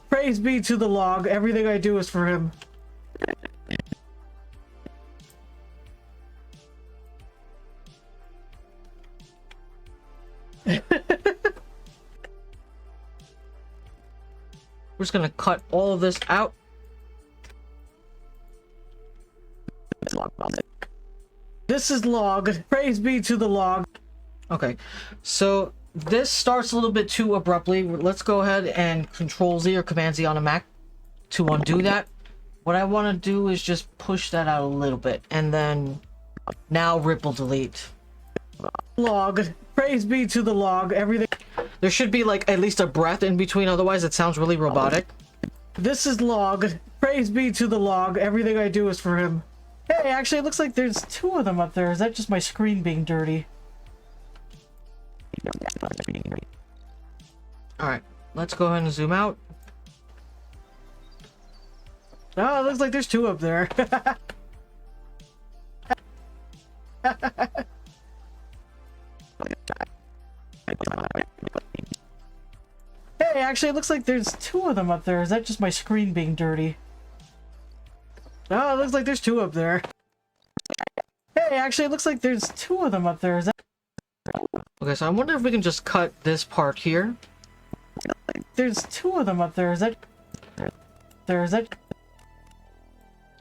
Praise be to the log. Everything I do is for him. We're just gonna cut all of this out. This is log. Praise be to the log. Okay, so this starts a little bit too abruptly. Let's go ahead and Control Z or Command Z on a Mac to undo that. What I want to do is just push that out a little bit, and then now ripple delete. Log. Praise be to the log. Everything. There should be like at least a breath in between, otherwise it sounds really robotic. This is log. Praise be to the log. Everything I do is for him. Hey, actually it looks like there's two of them up there. Is that just my screen being dirty? Alright, let's go ahead and zoom out. Oh, it looks like there's two up there. Hey, actually it looks like there's two of them up there. Is that just my screen being dirty? Oh, it looks like there's two up there. Hey, actually it looks like there's two of them up there. Is that... Okay, so I wonder if we can just cut this part here. There's two of them up there. Is that...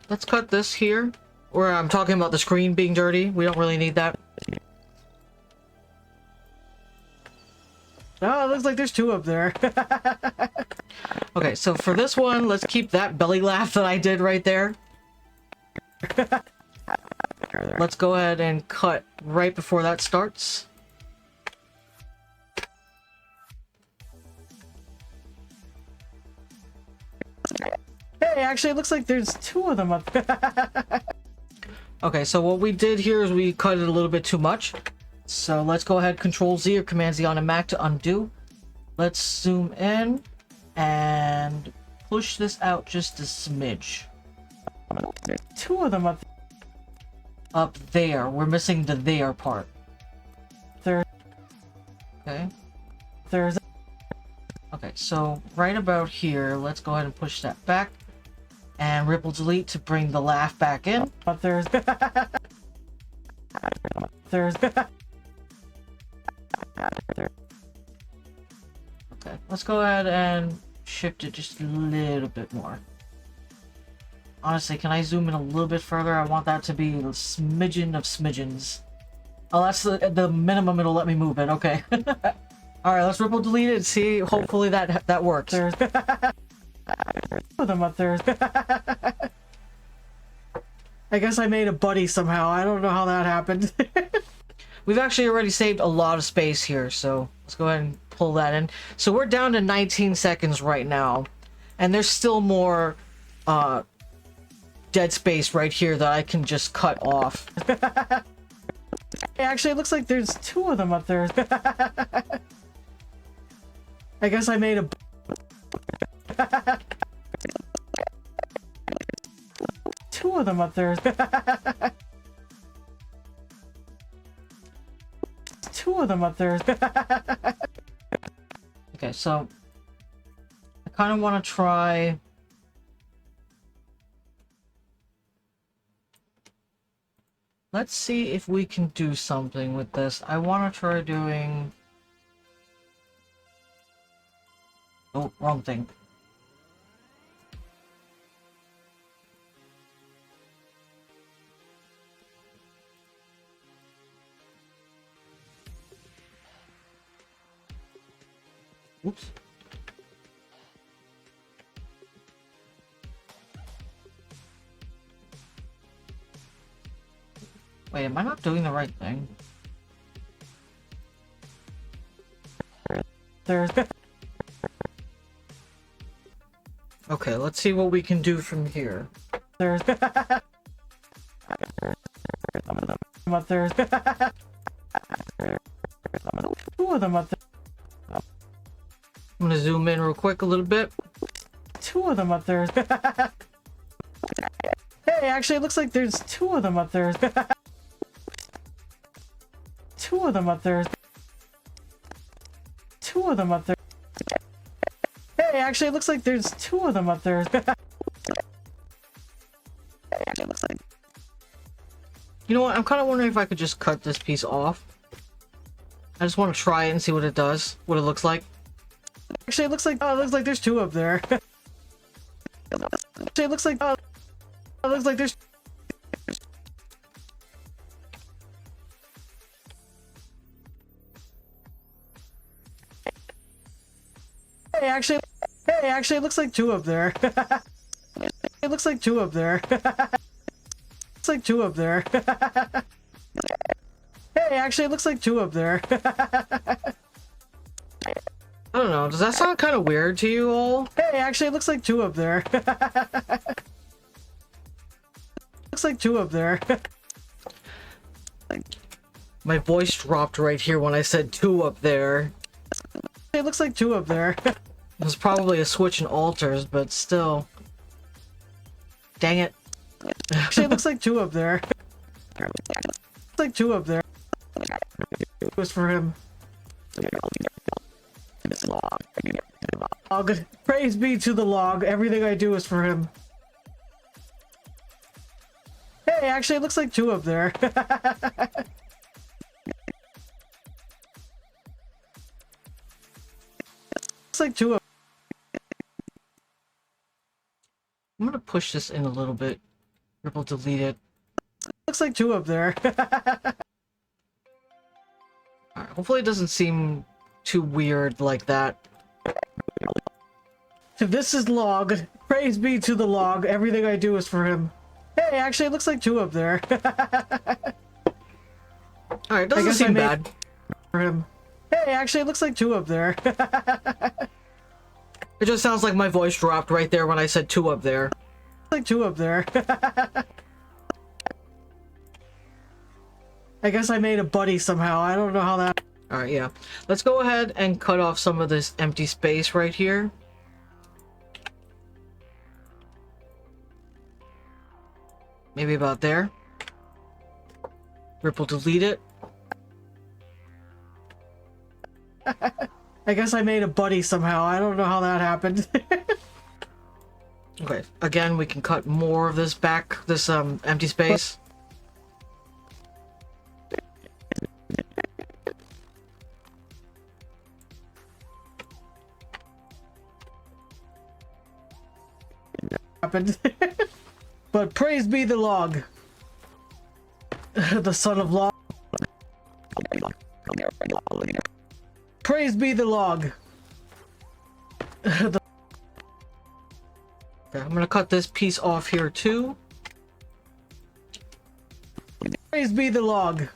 Let's cut this here. Where I'm talking about the screen being dirty. We don't really need that. Oh, it looks like there's two up there. Okay, so for this one, let's keep that belly laugh that I did right there. Let's go ahead and cut right before that starts. Hey, actually it looks like there's two of them up there. Okay, so what we did here is we cut it a little bit too much. So let's go ahead, Control Z or Command Z on a Mac to undo. Let's zoom in and push this out just a smidge. Two of them up there. We're missing the there part. There. Okay. There's. Okay, so right about here, let's go ahead and push that back and ripple delete to bring the laugh back in. But there's. Okay, let's go ahead and shift it just a little bit more. Honestly, can I zoom in a little bit further? I want that to be a smidgen of smidgens. Oh, that's the minimum it'll let me move it. Okay. Alright, let's ripple delete it and see. Hopefully that works. There's them up there. I guess I made a buddy somehow. I don't know how that happened. We've actually already saved a lot of space here, so let's go ahead and pull that in. So we're down to 19 seconds right now, and there's still more dead space right here that I can just cut off. Actually, it looks like there's two of them up there. I guess I made a... two of them up there. Two of them up there. Okay, so I kind of want to try... Let's see if we can do something with this. I want to try doing... Oh, wrong thing. Oops. Wait, am I not doing the right thing? There's... Okay, let's see what we can do from here. There's... up there. Two of them up there. I'm gonna zoom in real quick a little bit. Two of them up there. Hey, actually, it looks like there's two of them up there. Two of them up there. Two of them up there. Hey, actually, it looks like there's two of them up there. You know what? I'm kind of wondering if I could just cut this piece off. I just want to try it and see what it does, what it looks like. Actually, it looks like there's two up there. Actually, it looks like there's... Hey, actually, it looks like two up there. It looks like two up there. Looks like two up there. Hey, actually, it looks like two up there. I don't know, does that sound kind of weird to you all? Hey, actually, it looks like two up there. Looks like two up there. My voice dropped right here when I said two up there. It looks like two up there. It was probably a switch in alters, but still. Dang it. Actually, it looks like two up there. Looks like two up there. It was for him. Log. Praise be to the log. Everything I do is for him. Hey, actually, it looks like two up there. Looks like two up. I'm gonna push this in a little bit. Ripple delete it. Looks like two up there. Alright, hopefully it doesn't seem too weird like that. This is log. Praise be to the log. Everything I do is for him. Hey, actually, it looks like two up there. Alright, doesn't seem bad. For him. Hey, actually, it looks like two up there. It just sounds like my voice dropped right there when I said two up there. Like two up there. I guess I made a buddy somehow. I don't know how that... Alright, yeah. Let's go ahead and cut off some of this empty space right here. Maybe about there. Ripple delete it. I guess I made a buddy somehow. I don't know how that happened. Okay, again, we can cut more of this back, this empty space. Happened. But praise be the log. The son of log. Praise be the log. Okay, I'm gonna cut this piece off here too. Praise be the log.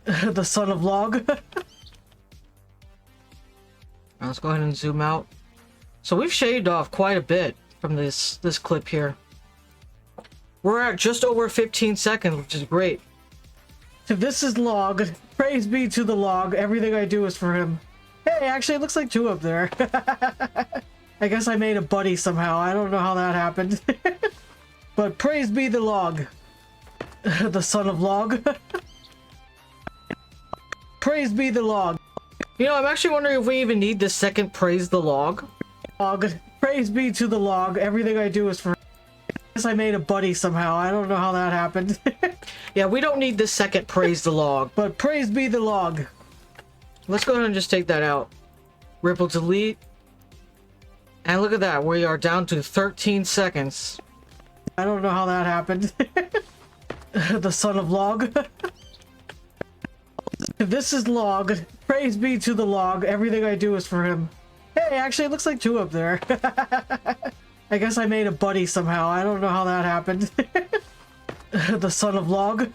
The son of log. Let's go ahead and zoom out. So we've shaved off quite a bit from this clip here. We're at just over 15 seconds, which is great. This is Log. Praise be to the Log. Everything I do is for him. Hey, actually, it looks like two up there. I guess I made a buddy somehow. I don't know how that happened. But praise be the Log. The son of Log. Praise be the Log. You know, I'm actually wondering if we even need the second praise the Log. Log. Praise be to the Log. Everything I do is for him. I guess I made a buddy somehow. I don't know how that happened. Yeah, we don't need the second praise the Log. But praise be the Log. Let's go ahead and just take that out. Ripple delete. And look at that. We are down to 13 seconds. I don't know how that happened. The son of Log. This is Log. Praise be to the Log. Everything I do is for him. Hey, actually, it looks like two up there. I guess I made a buddy somehow. I don't know how that happened. The son of Log.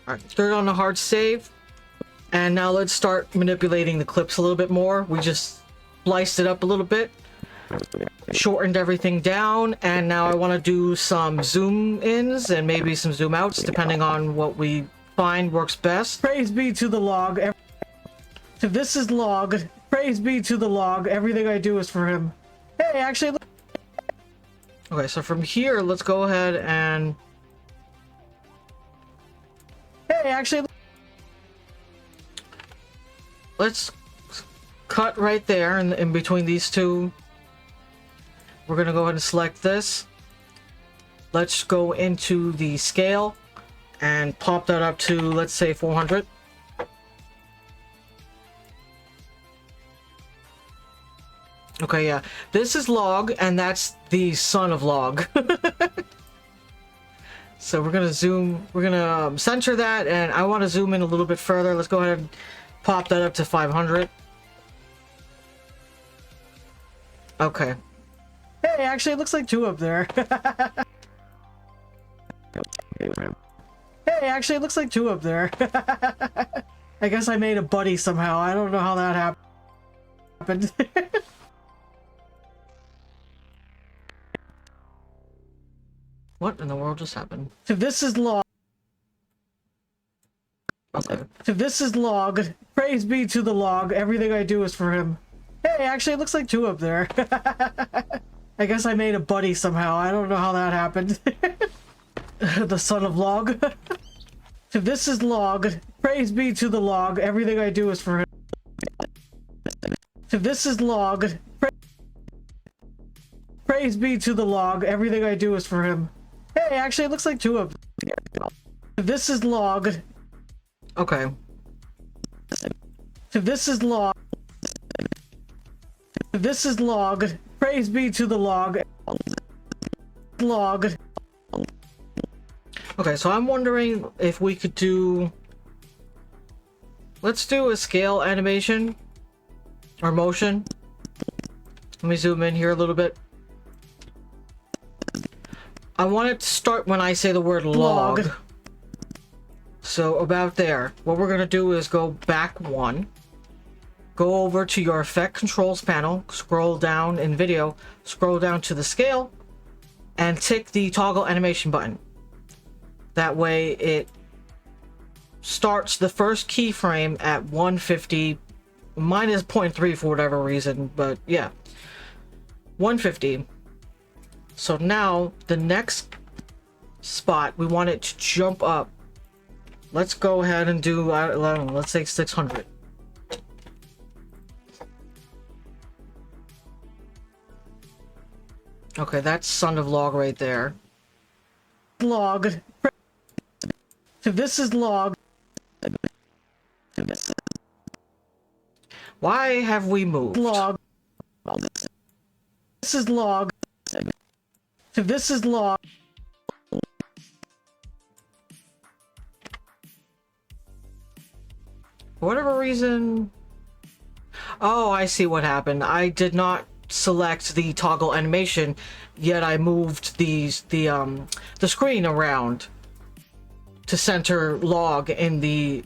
Alright, third on the hard save. And now let's start manipulating the clips a little bit more. We just sliced it up a little bit. Shortened everything down. And now I want to do some zoom ins and maybe some zoom outs, depending on what we find works best. Praise be to the Log. This is Log. Praise be to the Log. Everything I do is for him. Hey, actually... Okay, so from here, let's go ahead and... Hey, actually... Let's cut right there in between these two. We're gonna go ahead and select this. Let's go into the scale and pop that up to, let's say, 400. Okay, yeah. This is Log, and that's the son of Log. So we're gonna zoom, we're gonna center that, and I want to zoom in a little bit further. Let's go ahead and pop that up to 500. Okay. Hey, actually, it looks like two up there. Hey, actually, it looks like two up there. I guess I made a buddy somehow. I don't know how that happened. What in the world just happened? This is Log. Okay. This is Log. Praise be to the Log. Everything I do is for him. Hey, actually, it looks like two up there. I guess I made a buddy somehow. I don't know how that happened. The son of Log. This is Log. Praise be to the Log. Everything I do is for him. This is Log. Praise be to the Log. Everything I do is for him. Hey, actually, it looks like two of them. This is Log. Okay. This is Log. This is Log. Praise be to the Log. Log. Okay, so I'm wondering if we could do... Let's do a scale animation. Or motion. Let me zoom in here a little bit. I want it to start when I say the word log. So about there. What we're going to do is go back one. Go over to your effect controls panel. Scroll down in video. Scroll down to the scale. And tick the toggle animation button. That way it starts the first keyframe at 150 minus 0.3 for whatever reason. But yeah. 150. So now the next spot, we want it to jump up. Let's go ahead and do, I don't know, let's say 600. Okay, that's son of Log right there. Log. This is Log. Why have we moved? Log. This is Log. This is Log. For whatever reason... Oh, I see what happened. I did not select the toggle animation, yet I moved the screen around to center Log in the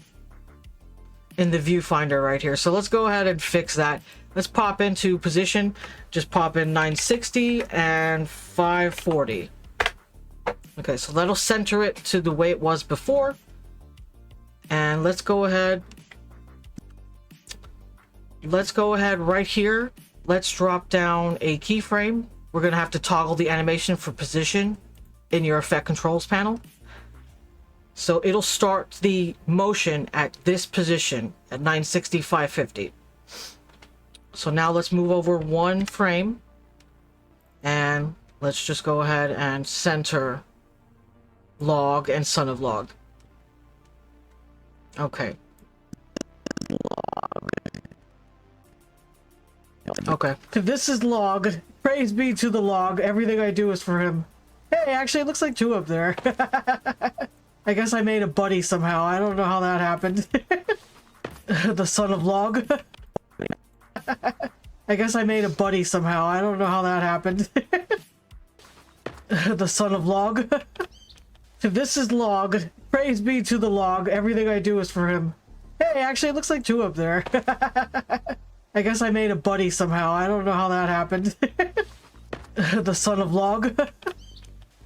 viewfinder right here. So let's go ahead and fix that. Let's pop into position. Just pop in 960 and 540. Okay, so that'll center it to the way it was before. And let's go ahead right here. Let's drop down a keyframe. We're gonna have to toggle the animation for position in your effect controls panel. So it'll start the motion at this position at 960, 550. So now let's move over one frame and let's just go ahead and center log and son of log. Okay. Okay. This is log. Praise be to the log. Everything I do is for him. Hey, actually, it looks like two up there. I guess I made a buddy somehow. I don't know how that happened. The son of log. I guess I made a buddy somehow. I don't know how that happened. The son of log. This is log. Praise be to the log. Everything I do is for him. Hey, actually, it looks like two up there. I guess I made a buddy somehow. I don't know how that happened. The son of log.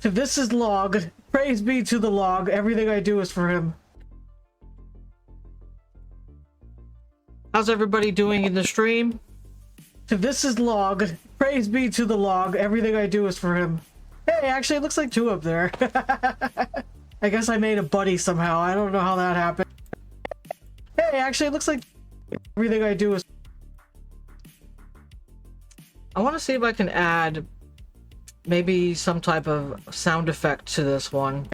This is log. Praise be to the log. Everything I do is for him. How's everybody doing in the stream? This is log. Praise be to the log. Everything I do is for him. Hey, actually, it looks like two up there. I guess I made a buddy somehow. I don't know how that happened. Hey, actually, it looks like everything I do is... I want to see if I can add maybe some type of sound effect to this one.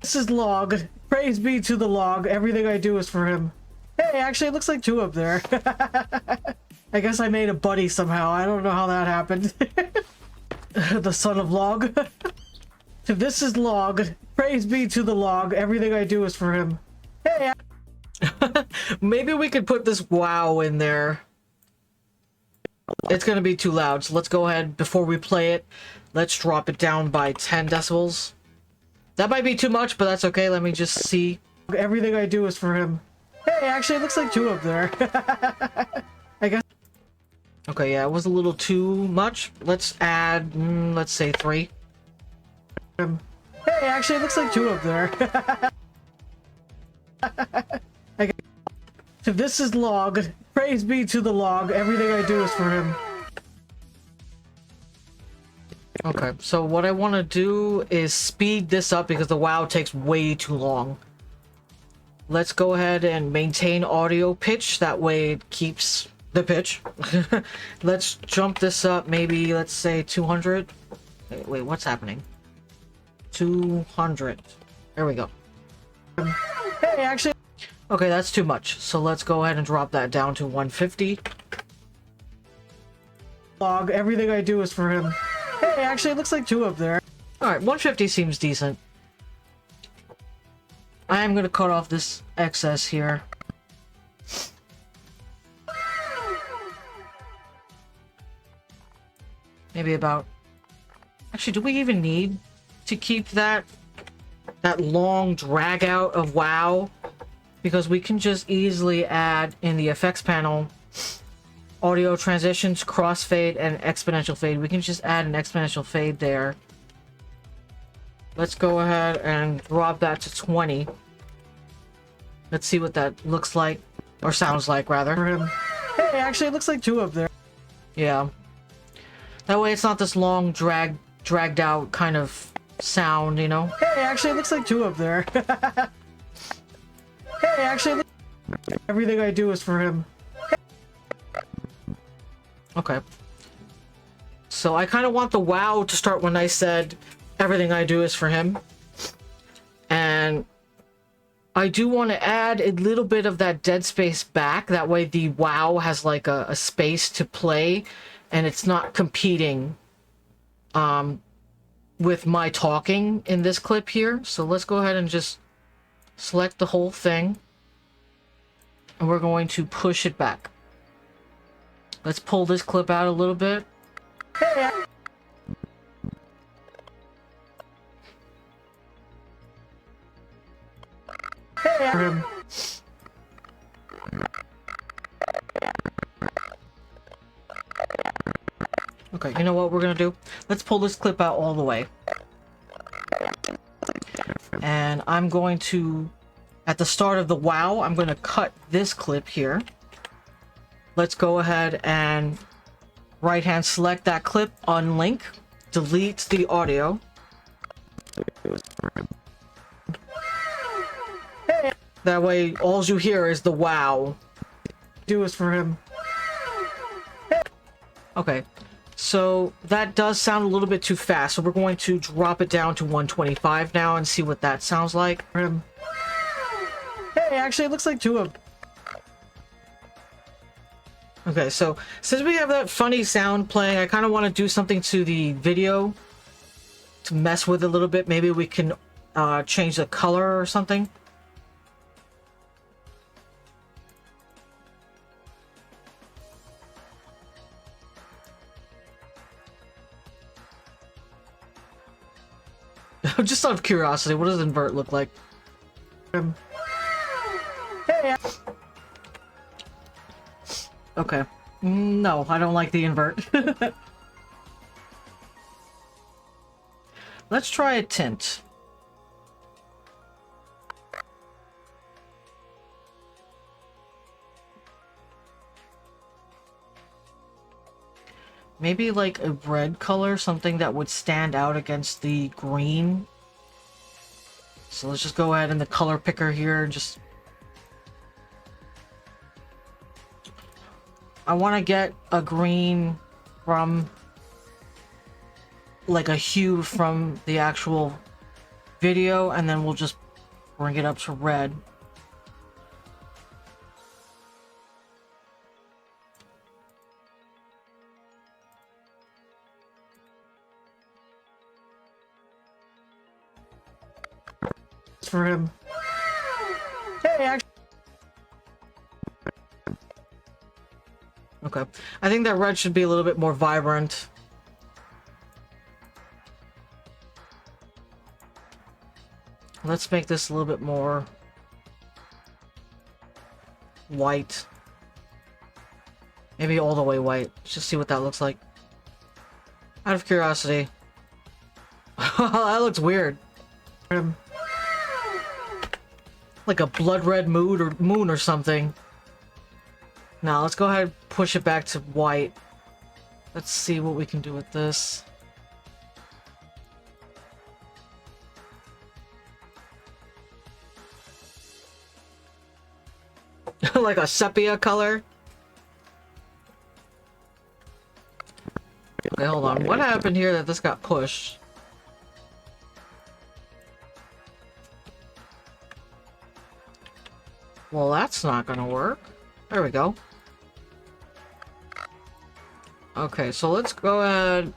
This is log. Praise be to the log. Everything I do is for him. Hey, actually, it looks like two up there. I guess I made a buddy somehow. I don't know how that happened. The son of log. This is log. Praise be to the log. Everything I do is for him. Hey. Maybe we could put this wow in there. It's gonna be too loud, so let's go ahead, before we play it, let's drop it down by 10 decibels. That might be too much, but that's okay. Let me just see. Everything I do is for him. Hey, actually, it looks like two up there. I guess. Okay, yeah, it was a little too much. Let's add, let's say 3. Hey, actually, it looks like two up there. This is log. Praise be to the log. Everything I do is for him. Okay, so what I want to do is speed this up because the WoW takes way too long. Let's go ahead and maintain audio pitch. That way it keeps the pitch. Let's jump this up, maybe, let's say 200. Wait, what's happening? 200. There we go. Hey, actually... Okay, that's too much. So let's go ahead and drop that down to 150. Log, everything I do is for him. Hey, actually, it looks like two up there. Alright, 150 seems decent. I am going to cut off this excess here. Maybe about... Actually, do we even need to keep that long drag out of WoW? Because we can just easily add in the effects panel audio transitions, crossfade, and exponential fade. We can just add an exponential fade there. Let's go ahead and drop that to 20. Let's see what that looks like, or sounds like, rather. Hey, actually, it looks like two up there. Yeah. That way it's not this long, dragged out kind of sound, you know? Hey, actually, it looks like two up there. Hey, actually, everything I do is for him. Okay. So I kind of want the wow to start when I said everything I do is for him. And I do want to add a little bit of that dead space back. That way the wow has like a space to play and it's not competing with my talking in this clip here. So let's go ahead and just select the whole thing. And we're going to push it back. Let's pull this clip out a little bit. Okay, you know what we're gonna do? Let's pull this clip out all the way. And I'm going to, at the start of the wow, I'm going to cut this clip here. Let's go ahead and right hand select that clip, unlink, delete the audio. That way, all you hear is the wow. Do this for him. Okay, so that does sound a little bit too fast, so we're going to drop it down to 125 now and see what that sounds like. Hey, actually, it looks like two of them. Okay, so since we have that funny sound playing, I kind of want to do something to the video to mess with it a little bit. Maybe we can change the color or something. Just out of curiosity, what does invert look like? Hey. Okay. No, I don't like the invert. Let's try a tint. Maybe like a red color, something that would stand out against the green. So let's just go ahead in the color picker here and just... I want to get a green from... like a hue from the actual video, and then we'll just bring it up to red. For him. Hey, okay. I think that red should be a little bit more vibrant. Let's make this a little bit more white. Maybe all the way white. Let's just see what that looks like. Out of curiosity. That looks weird. Like a blood red moon or something. Now let's go ahead and push it back to white. Let's see what we can do with this. Like a sepia color. Okay, hold on. What happened here that this got pushed? Well, that's not gonna work. There we go. Okay, so let's go ahead.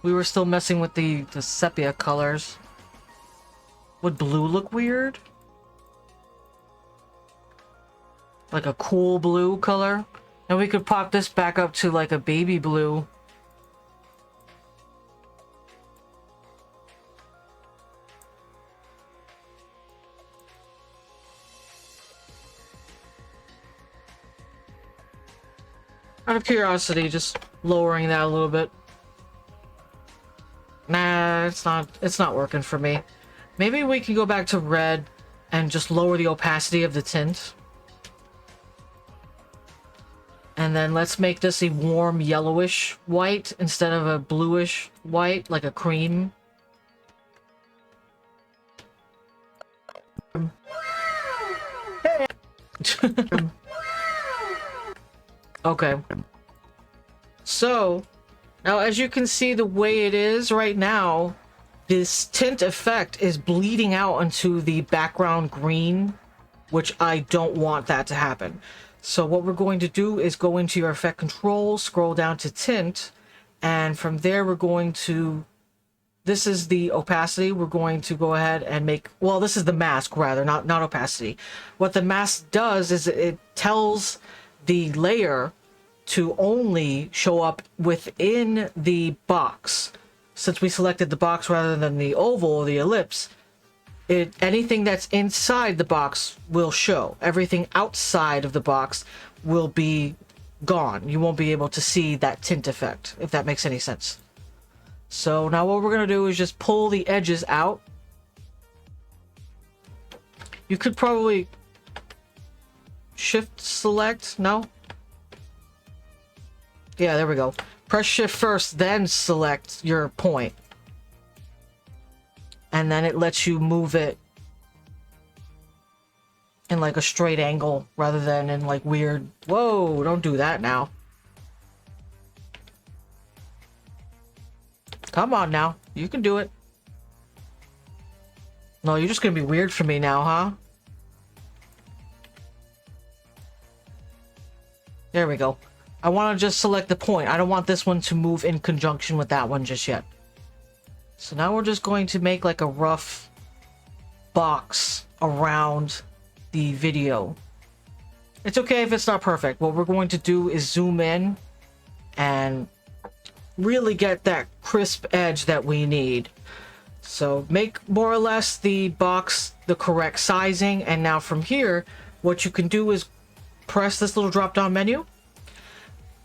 We were still messing with the sepia colors. Would blue look weird? Like a cool blue color? And we could pop this back up to like a baby blue. Out of curiosity, just lowering that a little bit. Nah, it's not working for me. Maybe we can go back to red and just lower the opacity of the tint. And then let's make this a warm yellowish white instead of a bluish white, like a cream. Okay. So, now as you can see the way it is right now, this tint effect is bleeding out into the background green, which I don't want that to happen. So what we're going to do is go into your effect control, scroll down to tint, and from there we're going to, this is the opacity, we're going to go ahead and make, well, this is the mask rather, not opacity. What the mask does is it tells the layer to only show up within the box. Since we selected the box rather than the oval or the ellipse, anything that's inside the box will show. Everything outside of the box will be gone. You won't be able to see that tint effect, if that makes any sense. So now what we're gonna do is just pull the edges out. You could probably shift select. No? Yeah, there we go. Press shift first, then select your point. And then it lets you move it in like a straight angle rather than in like weird. Whoa, don't do that now. Come on now. You can do it. No, you're just gonna be weird for me now, huh? There we go. I want to just select the point. I don't want this one to move in conjunction with that one just yet. So now we're just going to make like a rough box around the video. It's okay if it's not perfect. What we're going to do is zoom in and really get that crisp edge that we need. So make more or less the box the correct sizing, and now from here what you can do is press this little drop down menu.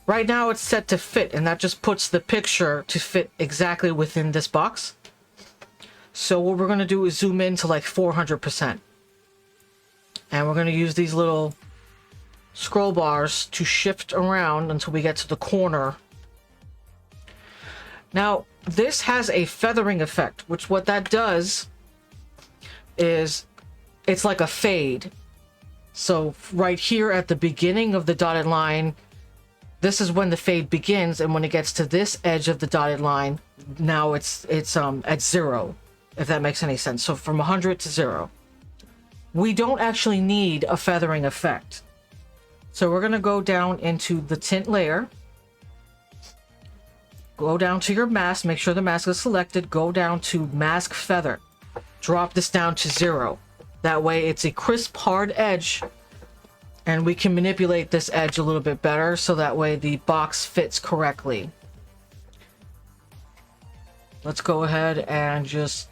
Right now it's set to fit, and that just puts the picture to fit exactly within this box. So what we're going to do is zoom in to like 400%. And we're going to use these little scroll bars to shift around until we get to the corner. Now, this has a feathering effect, which what that does is it's like a fade. So right here at the beginning of the dotted line, this is when the fade begins, and when it gets to this edge of the dotted line, now it's at 0, if that makes any sense. So from 100 to 0. We don't actually need a feathering effect. So we're going to go down into the tint layer. Go down to your mask, make sure the mask is selected, go down to mask feather. Drop this down to 0. That way it's a crisp, hard edge, and we can manipulate this edge a little bit better so that way the box fits correctly. Let's go ahead and just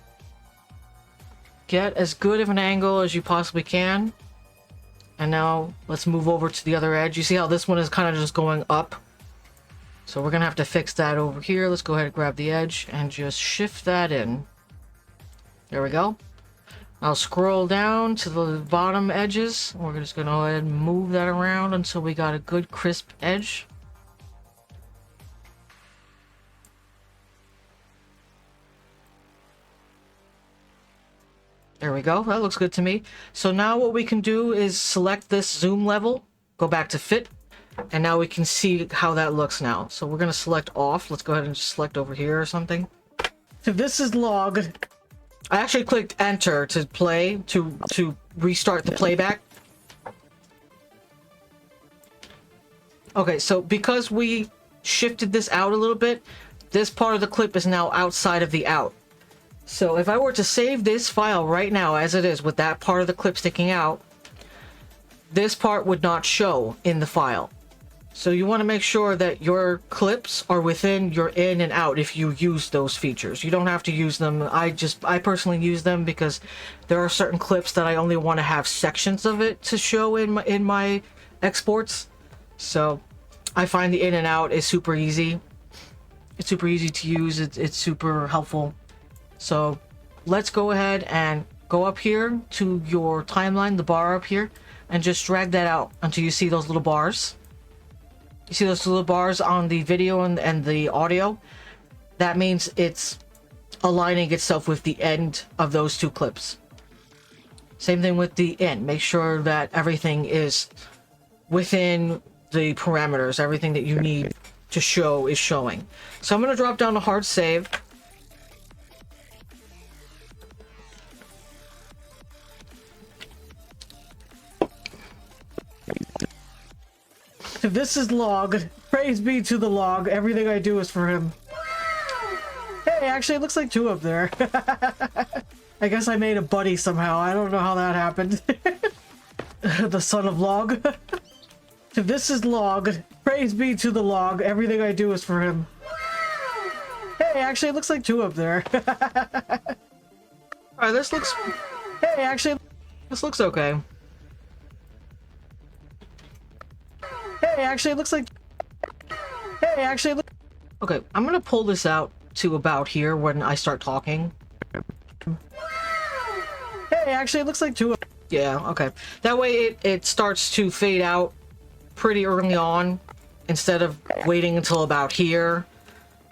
get as good of an angle as you possibly can. And now let's move over to the other edge. You see how this one is kind of just going up? So we're gonna have to fix that over here. Let's go ahead and grab the edge and just shift that in. There we go. I'll scroll down to the bottom edges. We're just gonna go ahead and move that around until we got a good crisp edge. There we go. That looks good to me. So now what we can do is select this zoom level, go back to fit, and now we can see how that looks now. So we're gonna select off. Let's go ahead and just select over here or something. So this is log. I actually clicked enter to play, to restart the playback. Okay, so because we shifted this out a little bit, this part of the clip is now outside of the out. So if I were to save this file right now as it is with that part of the clip sticking out, this part would not show in the file. So you want to make sure that your clips are within your in and out if you use those features. You don't have to use them. I personally use them because there are certain clips that I only want to have sections of it to show in my exports. So I find the in and out is super easy. It's super easy to use. It's super helpful. So let's go ahead and go up here to your timeline, the bar up here, and just drag that out until you see those little bars. You see those little bars on the video and the audio? That means it's aligning itself with the end of those two clips. Same thing with the in. Make sure that everything is within the parameters. Everything that you need to show is showing. So I'm going to drop down a hard save. This is log. Praise be to the log. Everything I do is for him. Hey, actually, it looks like two up there. I guess I made a buddy somehow. I don't know how that happened. The son of log. This is log. Praise be to the log. Everything I do is for him. Hey, actually, it looks like two up there. Alright, this looks... Hey, actually, this looks okay. Hey, actually, it looks like... Hey, actually, look... Okay, I'm gonna pull this out to about here when I start talking. Hey, actually, it looks like two. Yeah, okay. That way it starts to fade out pretty early on instead of waiting until about here.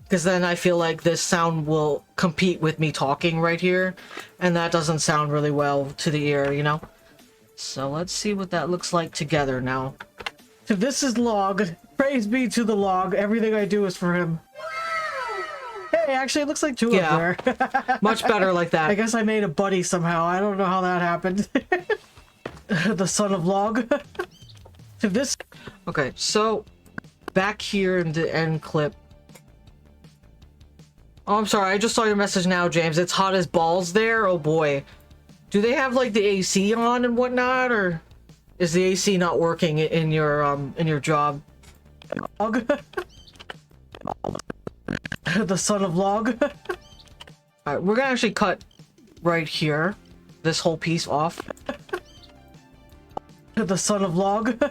Because then I feel like this sound will compete with me talking right here. And that doesn't sound really well to the ear, you know? So let's see what that looks like together now. This is Log. Praise be to the Log. Everything I do is for him. Hey, actually, it looks like two up there. Much better like that. I guess I made a buddy somehow. I don't know how that happened. The son of Log. This. Okay, so back here in the end clip. Oh, I'm sorry. I just saw your message now, James. It's hot as balls there. Oh boy. Do they have like the AC on and whatnot, or is the AC not working in your job? The son of Log. Alright, we're gonna actually cut right here. This whole piece off. The son of Log.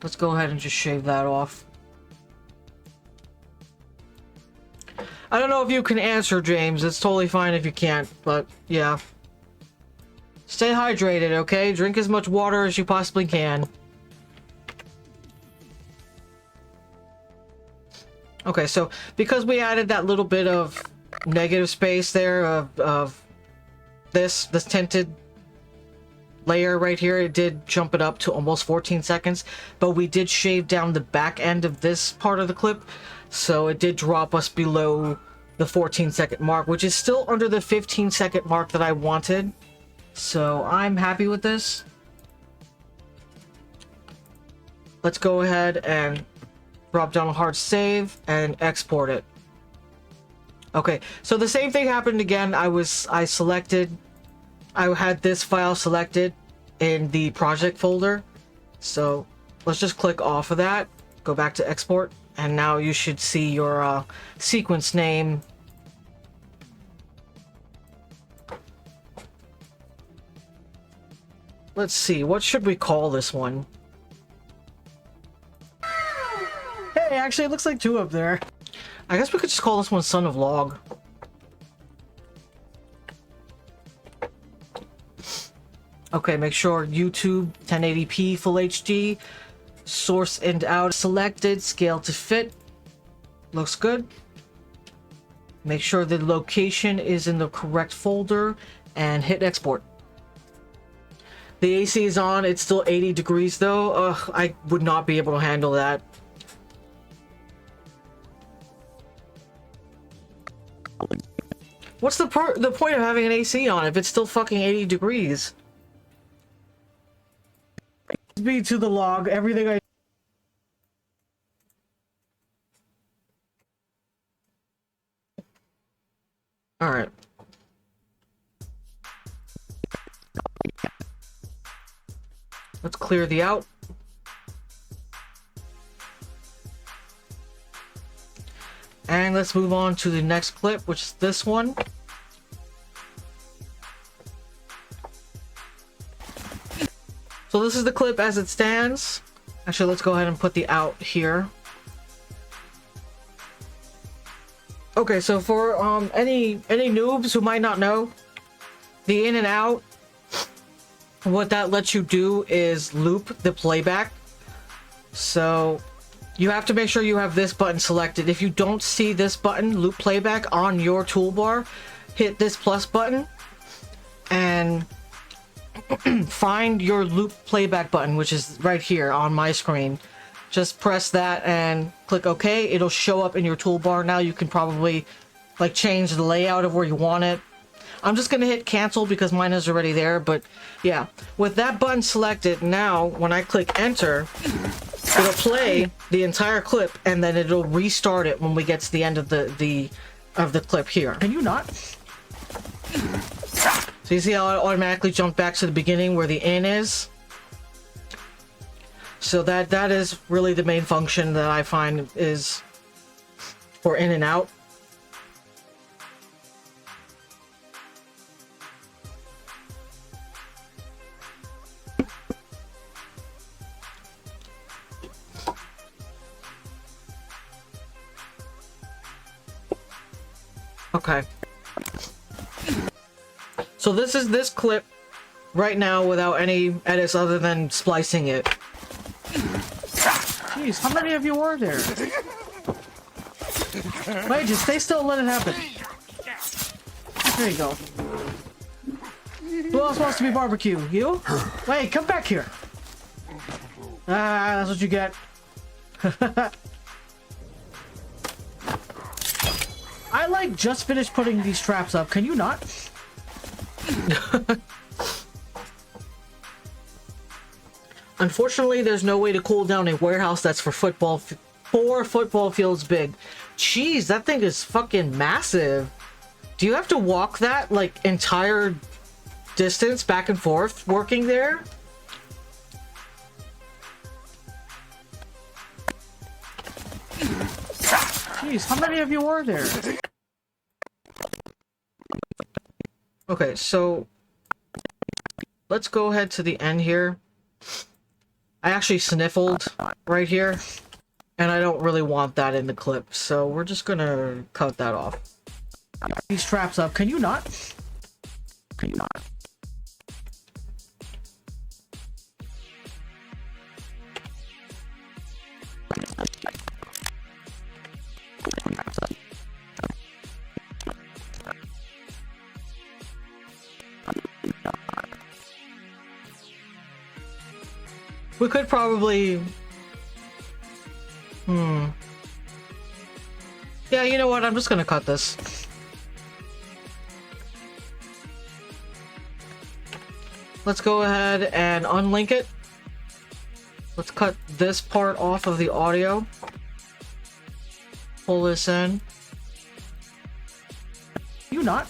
Let's go ahead and just shave that off. I don't know if you can answer, James. It's totally fine if you can't, but yeah. Stay hydrated, okay? Drink as much water as you possibly can. Okay, so because we added that little bit of negative space there of this tinted layer right here, it did jump it up to almost 14 seconds, but we did shave down the back end of this part of the clip, so it did drop us below the 14-second mark, which is still under the 15-second mark that I wanted, so I'm happy with this. Let's go ahead and drop down a hard save and export it. Okay, so the same thing happened again. I had this file selected in the project folder, so let's just click off of that, go back to export, and now you should see your sequence name. Let's see, what should we call this one? Hey, actually, it looks like two up there. I guess we could just call this one Son of Log. Okay, make sure YouTube 1080p Full HD, source and out selected, scale to fit. Looks good. Make sure the location is in the correct folder and hit export. The AC is on, it's still 80 degrees though. Ugh, I would not be able to handle that. What's the point of having an AC on if it's still fucking 80 degrees? Be to the Log, everything I... Alright. Let's clear the out. And let's move on to the next clip, which is this one. So this is the clip as it stands. Actually, let's go ahead and put the out here. Okay, so for any noobs who might not know, the in and out, what that lets you do is loop the playback. So you have to make sure you have this button selected. If you don't see this button, loop playback, on your toolbar, hit this plus button and find your loop playback button, which is right here on my screen. Just press that and click OK. It'll show up in your toolbar. Now you can probably like change the layout of where you want it. I'm just gonna hit cancel because mine is already there, but yeah, with that button selected, now when I click enter, it'll play the entire clip and then it'll restart it when we get to the end of the clip here. Can you not? So you see how it automatically jumped back to the beginning where the in is? So that is really the main function that I find is for in and out. Okay. So this is this clip right now without any edits other than splicing it. Jeez, how many of you are there? Wait, just stay still and let it happen. There you go. Who else wants to be barbecue? You? Wait, come back here. Ah, that's what you get. I like just finished putting these traps up. Can you not? Unfortunately, there's no way to cool down a warehouse that's for football, 4 football fields big. Jeez, that thing is fucking massive. Do you have to walk that, like, entire distance back and forth working there? Jeez, how many of you are there? Okay, so let's go ahead to the end here. I actually sniffled right here, and I don't really want that in the clip, so we're just gonna cut that off. These traps up. Can you not? Can you not? We could probably... Yeah, you know what? I'm just gonna cut this. Let's go ahead and unlink it. Let's cut this part off of the audio. Pull this in. You not?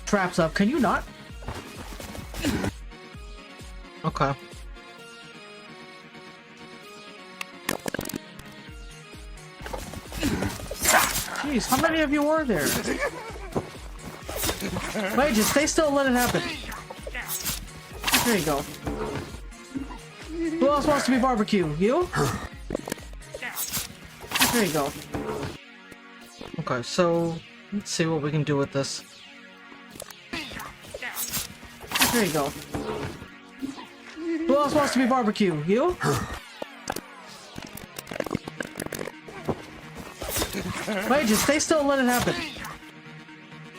Traps up. Can you not? Okay. Jeez, how many of you are there? Wait, just stay still and let it happen. There you go. Who else wants to be barbecue? You? There you go. Okay, so let's see what we can do with this. There you go. Who else wants to be barbecue? You? Wait, just stay still and let it happen.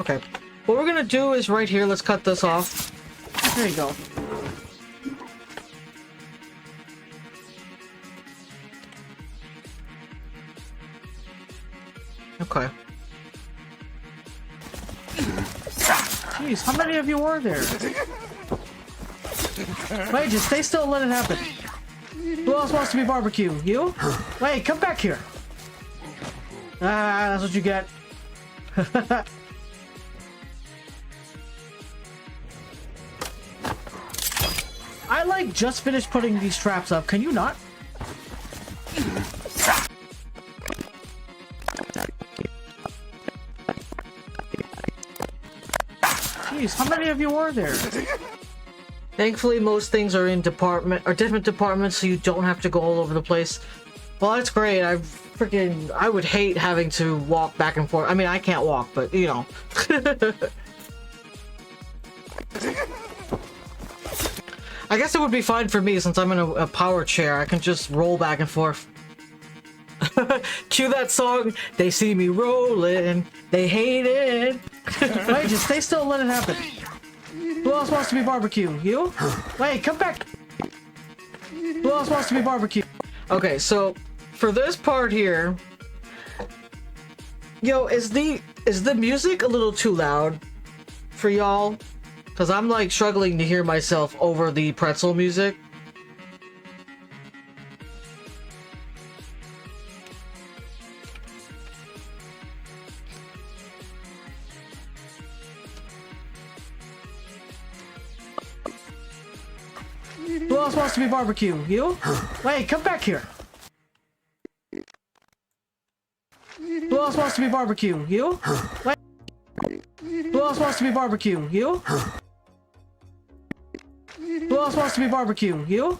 Okay. What we're gonna do is right here, let's cut this off. There you go. Okay. Jeez, how many of you are there? Wait, just stay still and let it happen. Who else wants to be barbecue? You? Wait, come back here. Ah, that's what you get. I like just finished putting these traps up. Can you not? Jeez, how many of you are there? Thankfully, most things are in different departments, so you don't have to go all over the place. Well, that's great. I would hate having to walk back and forth. I mean, I can't walk, but you know. I guess it would be fine for me since I'm in a power chair. I can just roll back and forth. Cue that song. They see me rolling. They hate it. Wait, just stay still and let it happen. Who else wants to be barbecue? You? Wait, come back. Who else wants to be barbecue? Okay, so for this part here, yo, is the music a little too loud for y'all? Because I'm like struggling to hear myself over the pretzel music. Who else wants to be barbecue? You? Wait, come back here. Who else wants to be barbecue? You? Wait. Who else wants to be barbecue? You? else wants to be barbecue? You?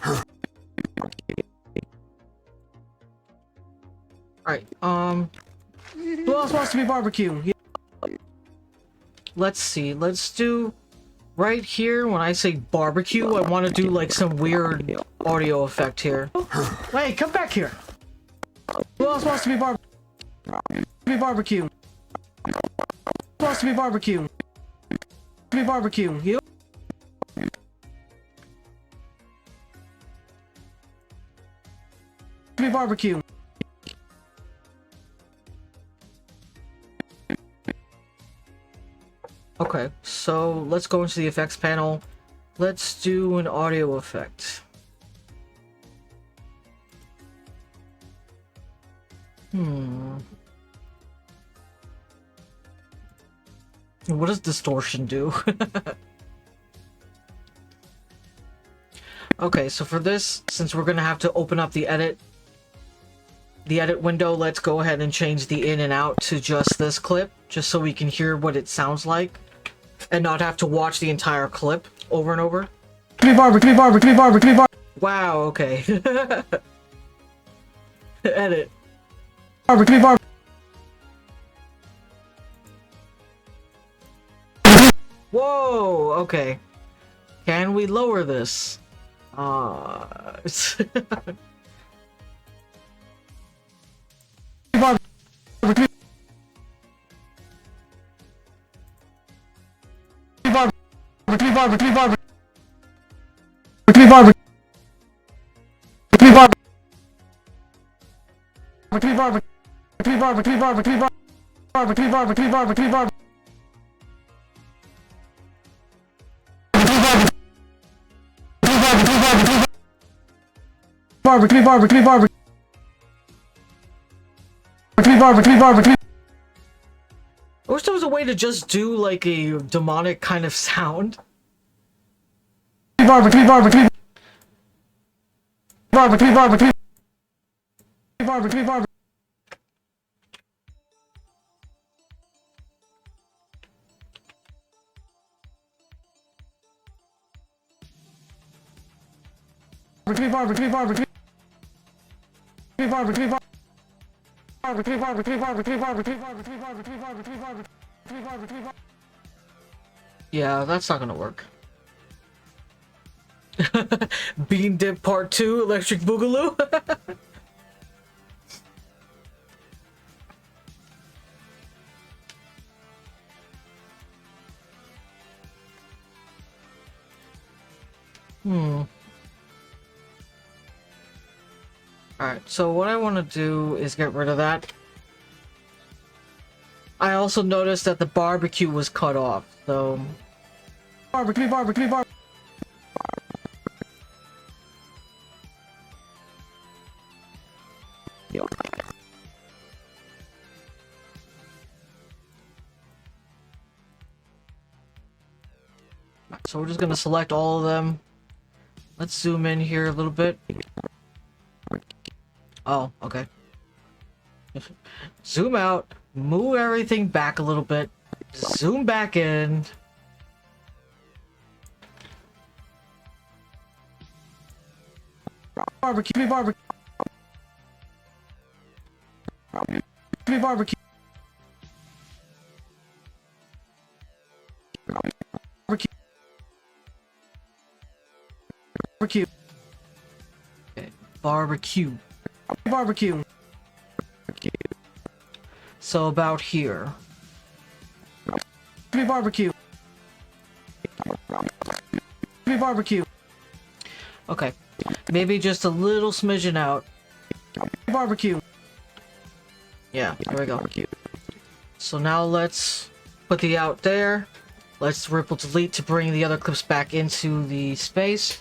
Alright, who else wants to be barbecue? You? Let's see, let's do... Right here, when I say barbecue, I want to do like some weird audio effect here. Hey, come back here! Who else wants to be barbecue? Who wants to be barbecue? Be barbecue. You? Be barbecue. Okay, so let's go into the effects panel. Let's do an audio effect. What does distortion do? Okay, so for this, since we're gonna have to open up the edit window, let's go ahead and change the in and out to just this clip, just so we can hear what it sounds like, and not have to watch the entire clip over and over. Wow, okay. Edit. Whoa, okay. Can we lower this? I wish there was a way to just do like a demonic kind of sound. Yeah, that's not gonna work. Bean Dip Part 2, Electric Boogaloo? Alright, so what I want to do is get rid of that. I also noticed that the barbecue was cut off, so... Barbecue. So we're just gonna select all of them. Let's zoom in here a little bit. Oh, okay. Zoom out, move everything back a little bit, zoom back in. Barbecue. Okay. Barbecue. So about here. Barbecue. Okay. Maybe just a little smidgen out. Barbecue. Yeah, there we go. So now let's put the out there. Let's ripple delete to bring the other clips back into the space.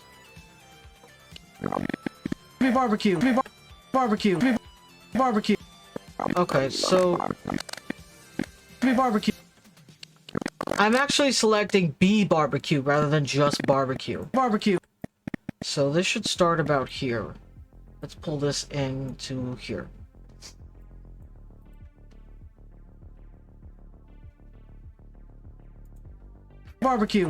Barbecue. Okay, so barbecue. I'm actually selecting B barbecue rather than just barbecue. So this should start about here. Let's pull this into here. Barbecue.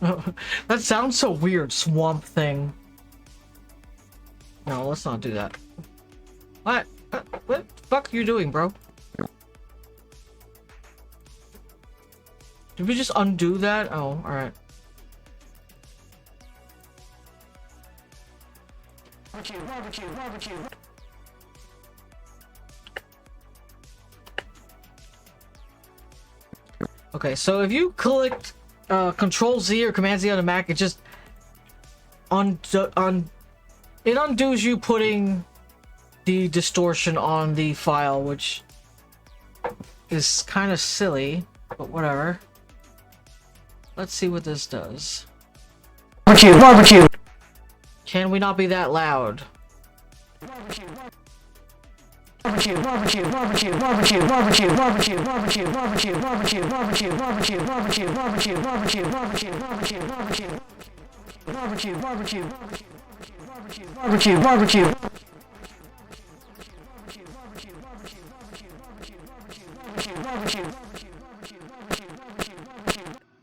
That sounds so weird. Swamp thing. No, let's not do that. What? What the fuck are you doing, bro? Did we just undo that? Oh, alright. Barbecue. Okay, so if you click Control Z or Command Z on the Mac, it just it undoes you putting the distortion on the file, which is kind of silly, but whatever. Let's see what this does. Barbecue. Can we not be that loud?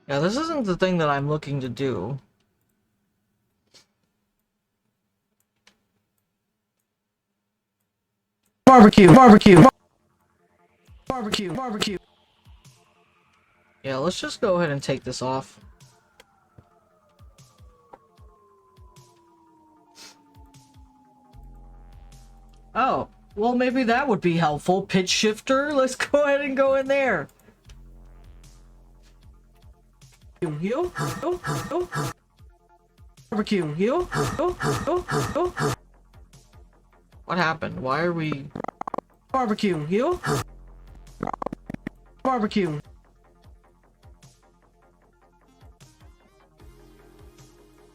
Yeah, this isn't the thing that I'm looking to do. Barbecue. Yeah, let's just go ahead and take this off. Oh, well maybe that would be helpful. Pitch shifter, let's go ahead and go in there. Barbecue. What happened? Why are we... Barbecue.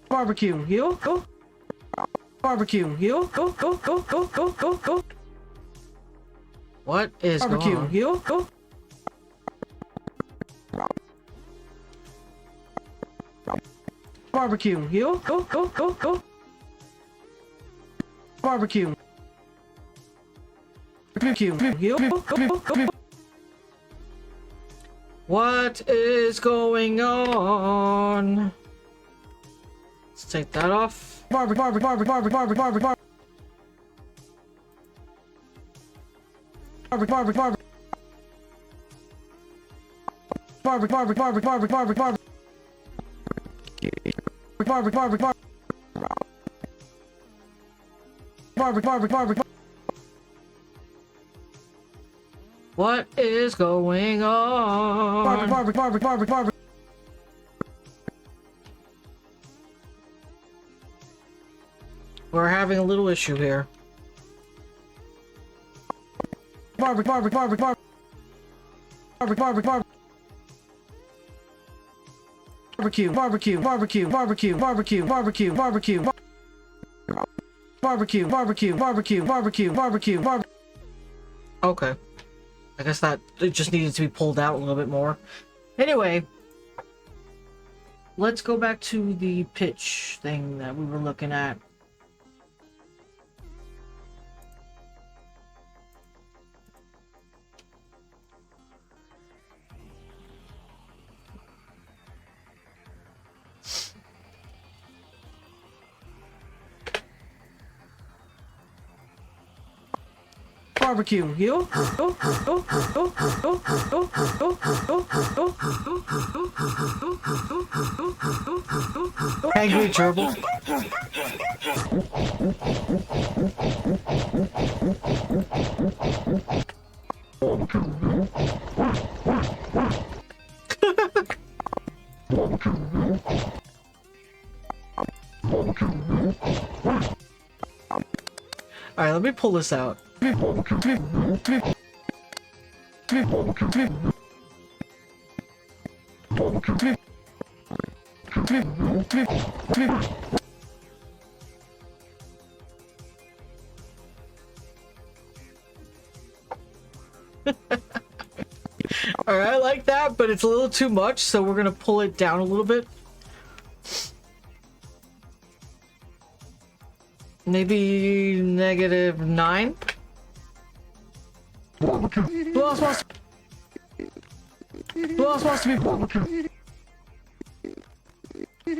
Barbecue. Go. Barbecue. Go. What is going on? Go. Barbecue. Go. Barbecue. What is going on? Let's take that off. Barbecue. What is going on? We're having a little issue here. Barbecue. Okay. I guess that it just needed to be pulled out a little bit more. Anyway, let's go back to the pitch thing that we were looking at. Barbecue. Angry gerbil. Alright, let me pull this out. Alright, I like that, but it's a little too much, so we're gonna pull it down a little bit. Maybe -9. Who else wants to be barbecue?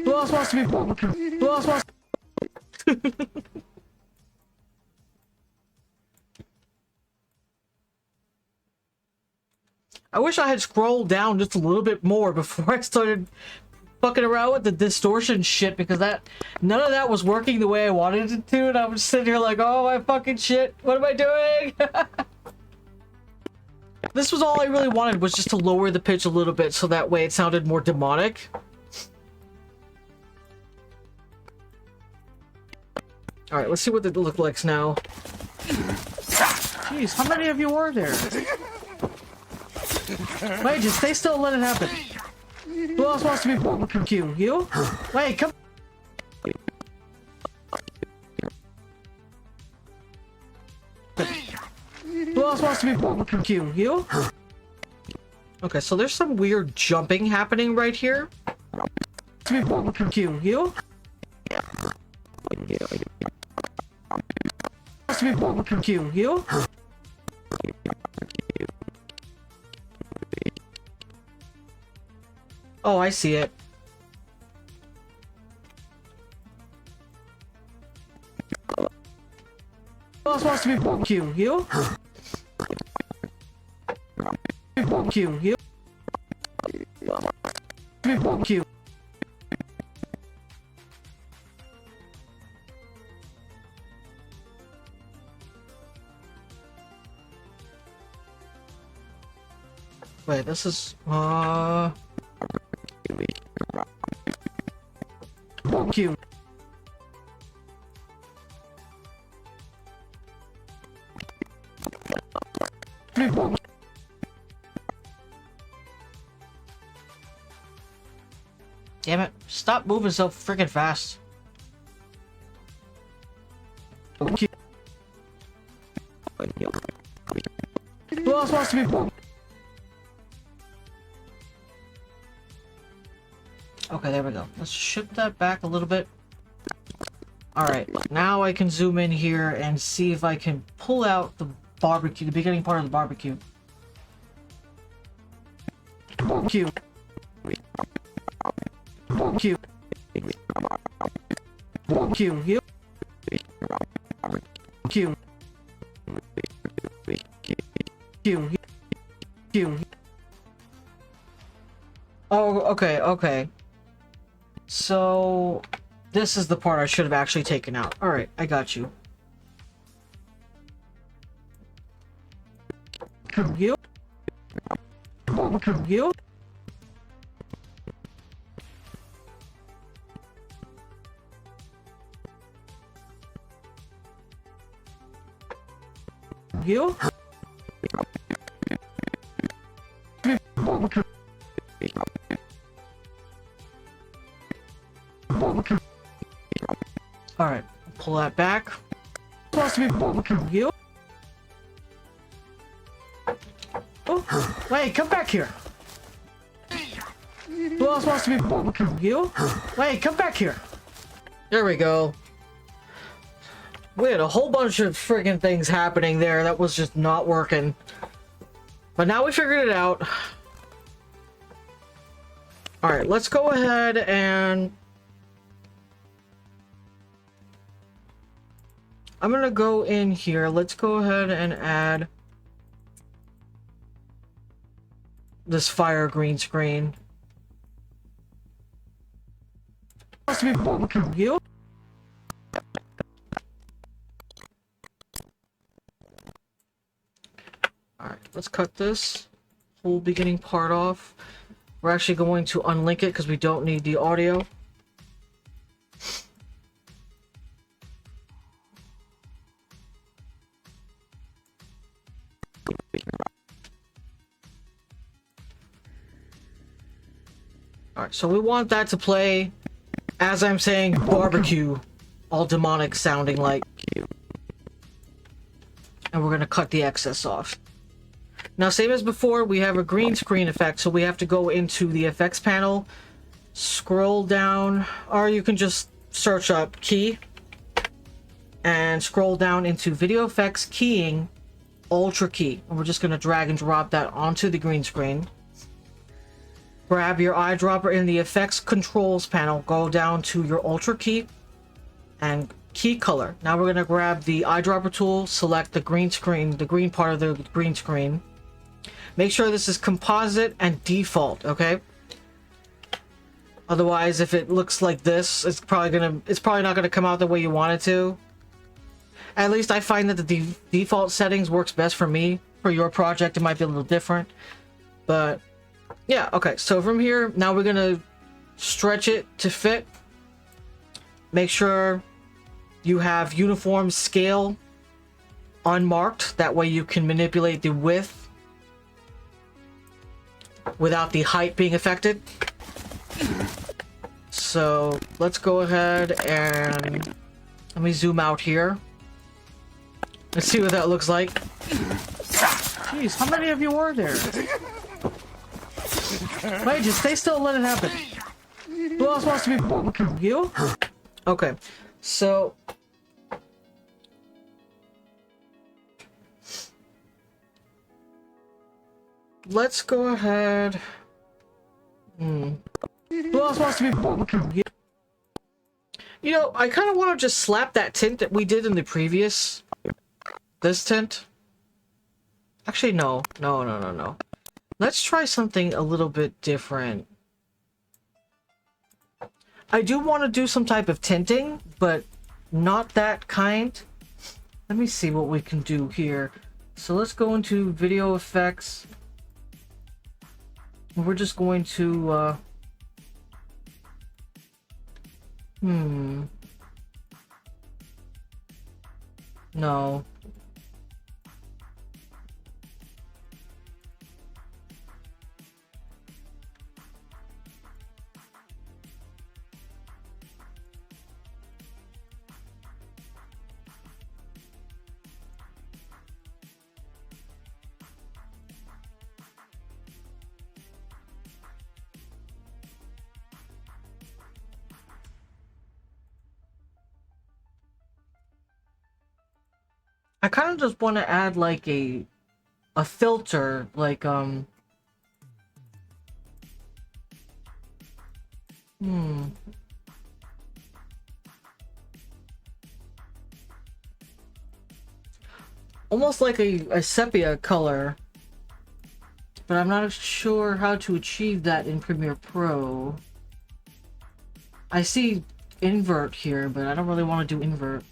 Who else wants to be barbecue? Who else wants? I wish I had scrolled down just a little bit more before I started fucking around with the distortion shit, because none of that was working the way I wanted it to, and I was sitting here like, oh my fucking shit, what am I doing? This was all I really wanted, was just to lower the pitch a little bit so that way it sounded more demonic. Alright, let's see what it looks like now. Jeez, how many of you are there? Wait, just stay still and let it happen. Who else wants to be barbecue? You? Wait, come. Who else wants to be barbecue? You? Okay, so there's some weird jumping happening right here. To be barbecue? You? To be barbecue? You? Oh, I see it. Who else wants to be barbecue? You? Barbecue? You? Barbecue? Wait, this is barbecue. Damn it, stop moving so freaking fast. Who else wants to be? Okay, there we go. Let's shift that back a little bit. Alright, now I can zoom in here and see if I can pull out the barbecue, the beginning part of the barbecue. Barbecue. Barbecue. Barbecue. You. Barbecue. Barbecue. Oh, okay, okay. So, this is the part I should have actually taken out. Alright, I got you. You? You? You? Alright, pull that back. Supposed to be barbecue. You? Oh, wait, come back here. Who else wants to be barbecue? You? Wait, come back here. There we go. We had a whole bunch of friggin' things happening there that was just not working. But now we figured it out. Alright, let's go ahead and... I'm gonna go in here. Let's go ahead and add this fire green screen. Must be barbecue. You? Alright, let's cut this whole beginning part off. We're actually going to unlink it because we don't need the audio. Alright, so we want that to play as I'm saying barbecue, all demonic sounding like. And we're gonna cut the excess off. Now, same as before, we have a green screen effect, so we have to go into the effects panel, scroll down, or you can just search up key, and scroll down into video effects keying, ultra key. And we're just gonna drag and drop that onto the green screen. grab your eyedropper in the effects controls panel, go down to your ultra key and key color. Now we're going to grab the eyedropper tool, select the green screen, the green part of the green screen. Make sure this is composite and default, okay? Otherwise, if it looks like this, it's probably not gonna come out the way you want it to. At least I find that the default settings works best for me. For your project, it might be a little different. But yeah, okay. So from here, now we're gonna stretch it to fit. Make sure you have uniform scale unmarked. That way you can manipulate the width without the height being affected. So let's go ahead and let me zoom out here. Let's see what that looks like. Jeez, how many of you are there? Wait, just stay still and let it happen. Who else wants to be... You? Okay, so... let's go ahead... Who else wants to be... You know, I kind of want to just slap that tint that we did in the previous... This tint? Actually, no. No. Let's try something a little bit different. I do want to do some type of tinting, but not that kind. Let me see what we can do here. So let's go into video effects. We're just going to... No. I kind of just want to add like a filter, like almost like a sepia color, but I'm not sure how to achieve that in Premiere Pro. I see invert here, but I don't really want to do invert.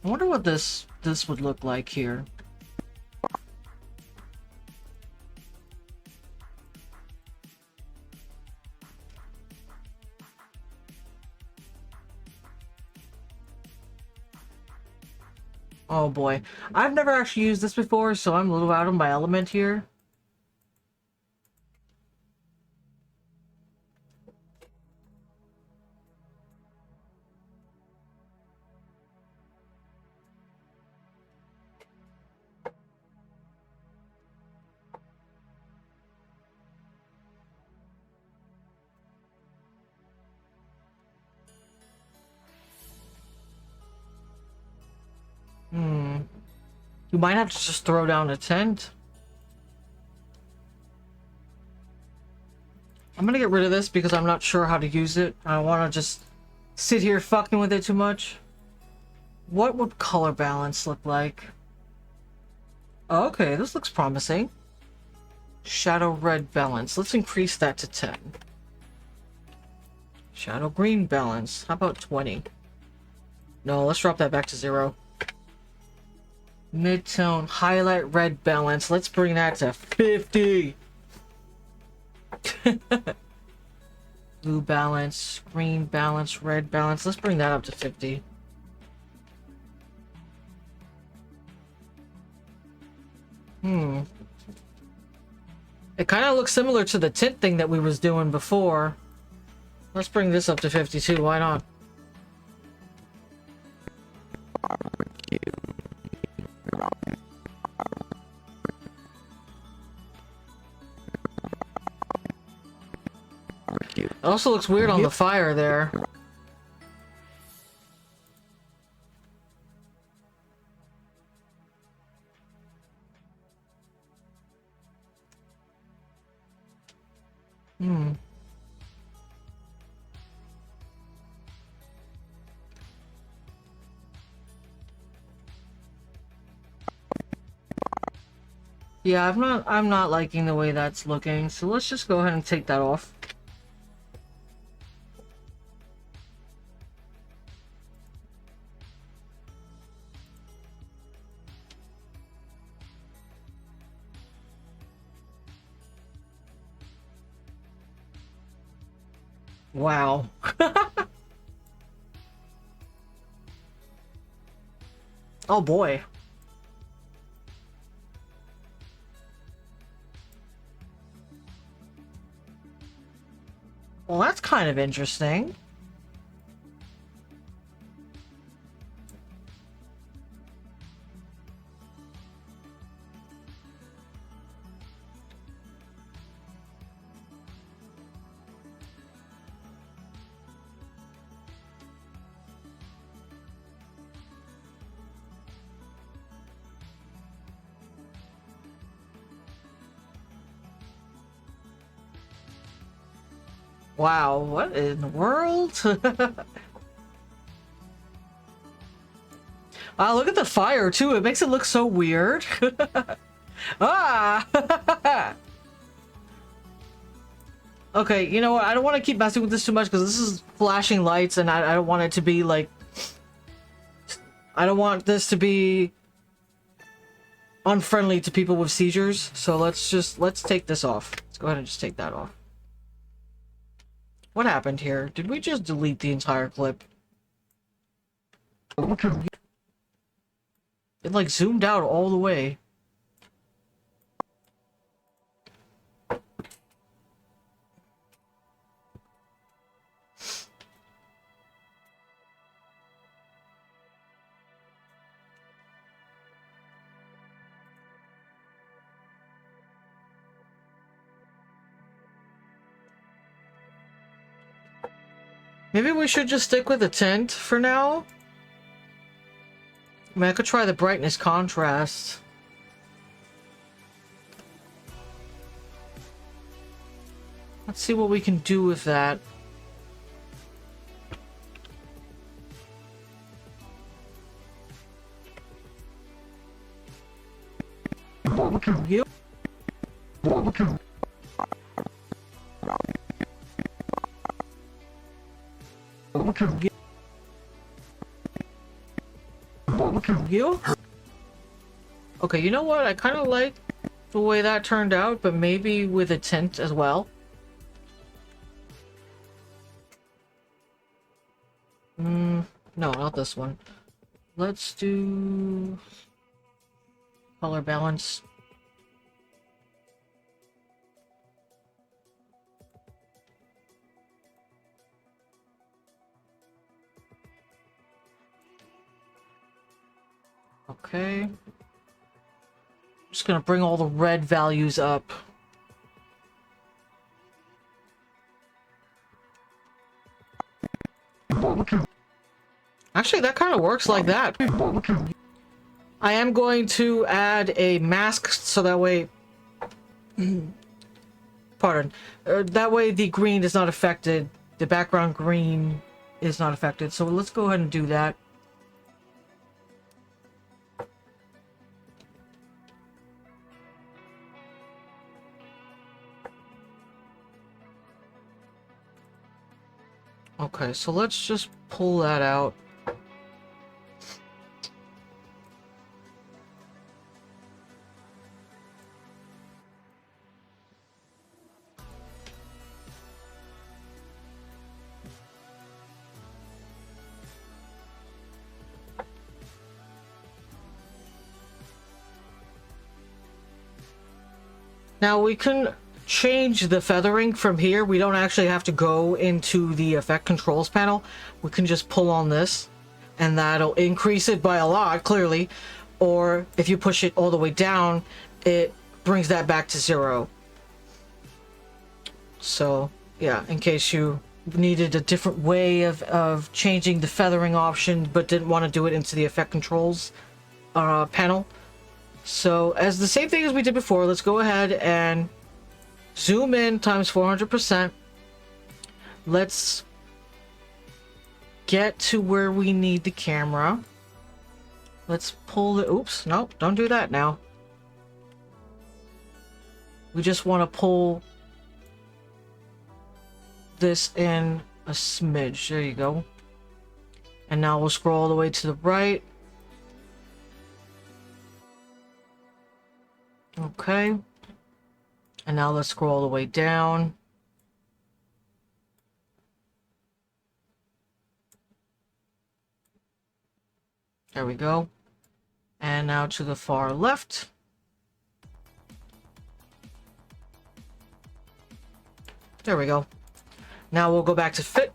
I wonder what this would look like here. Oh boy. I've never actually used this before, so I'm a little out of my element here. You might have to just throw down a tent. I'm gonna get rid of this because I'm not sure how to use it. I don't want to just sit here fucking with it too much. What would color balance look like? Okay, this looks promising. Shadow red balance. Let's increase that to 10. Shadow green balance. How about 20? No, let's drop that back to 0. Mid-tone highlight red balance. Let's bring that to 50. Blue balance, green balance, red balance. Let's bring that up to 50. It kind of looks similar to the tint thing that we was doing before. Let's bring this up to 52. Why not? It also looks weird on the fire there. Hmm. Yeah, I'm not liking the way that's looking, so let's just go ahead and take that off. Wow. Oh boy. Well, that's kind of interesting. Wow, what in the world? Wow, look at the fire too. It makes it look so weird. Ah! Okay, you know what? I don't want to keep messing with this too much because this is flashing lights and I don't want it to be like... I don't want this to be unfriendly to people with seizures. So let's take this off. Let's go ahead and just take that off. What happened here? Did we just delete the entire clip? It like zoomed out all the way. Maybe we should just stick with the tint for now. I mean, I could try the brightness contrast. Let's see what we can do with that. You? You? Okay, you know what? I kind of like the way that turned out, but maybe with a tint as well. No, not this one. Let's do color balance. Okay. I'm just gonna bring all the red values up. Actually, that kind of works like that. I am going to add a mask so that way... Pardon. That way the green is not affected. The background green is not affected. So let's go ahead and do that. Okay, so let's just pull that out. Now we can change the feathering from here. We don't actually have to go into the effect controls panel. We can just pull on this and that'll increase it by a lot, clearly. Or if you push it all the way down, it brings that back to 0. So yeah, in case you needed a different way of changing the feathering option but didn't want to do it into the effect controls panel. So as the same thing as we did before, let's go ahead and Zoom in times 400%. Let's get to where we need the camera. Let's pull the... Oops, no, don't do that now. We just want to pull this in a smidge. There you go. And now we'll scroll all the way to the right. Okay. And now let's scroll all the way down. There we go. And now to the far left. There we go. Now we'll go back to fit.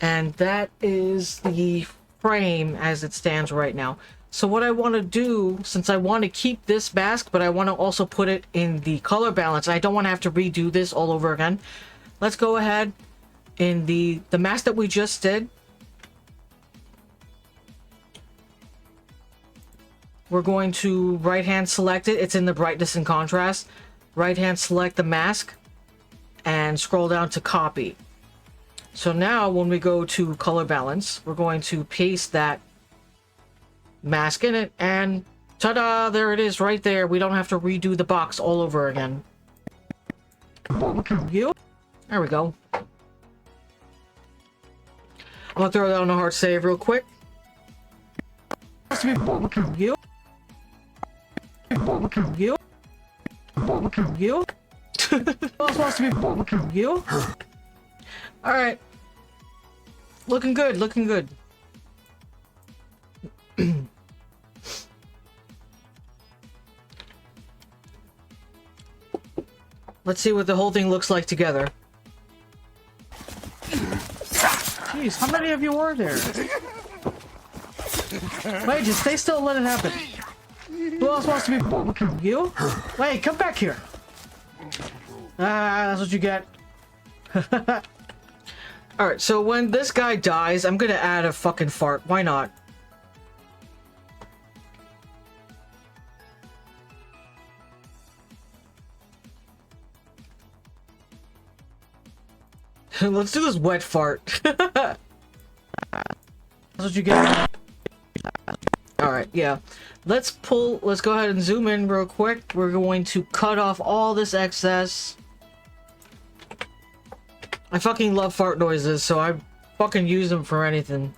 And that is the frame as it stands right now. So what I want to do, since I want to keep this mask, but I want to also put it in the color balance, I don't want to have to redo this all over again. Let's go ahead in the mask that we just did. We're going to right hand select it. It's in the brightness and contrast. Right hand select the mask and scroll down to copy. So now when we go to color balance, we're going to paste that mask in it, and ta-da, there it is right there. We don't have to redo the box all over again. There we go. I'm gonna throw down a hard save real quick. Alright. Looking good, looking good. Let's see what the whole thing looks like together. Jeez, how many of you are there? Wait, just stay still and let it happen. Who else wants to be... You? Wait, come back here. Ah, that's what you get. Alright, so when this guy dies, I'm gonna add a fucking fart. Why not? Let's do this wet fart. That's what you get. Alright, yeah. Let's go ahead and zoom in real quick. We're going to cut off all this excess. I fucking love fart noises, so I fucking use them for anything.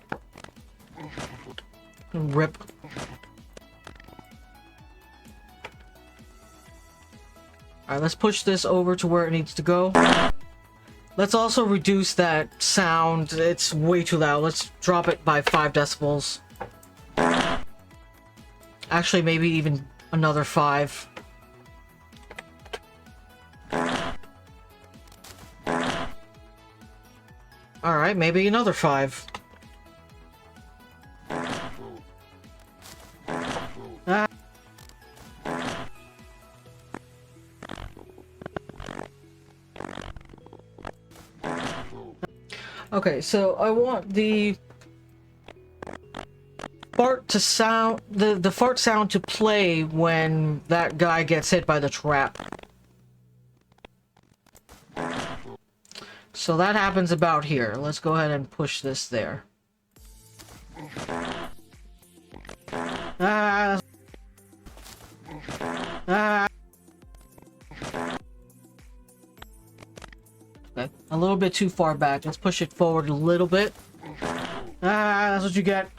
Rip. Alright, let's push this over to where it needs to go. Let's also reduce that sound. It's way too loud. Let's drop it by 5 decibels. Actually, maybe even another 5. Alright, maybe another 5. Okay, so I want the fart to sound, the fart sound to play when that guy gets hit by the trap. So that happens about here. Let's go ahead and push this there. Ah. Ah. Okay, a little bit too far back. Let's push it forward a little bit. Ah, that's what you get.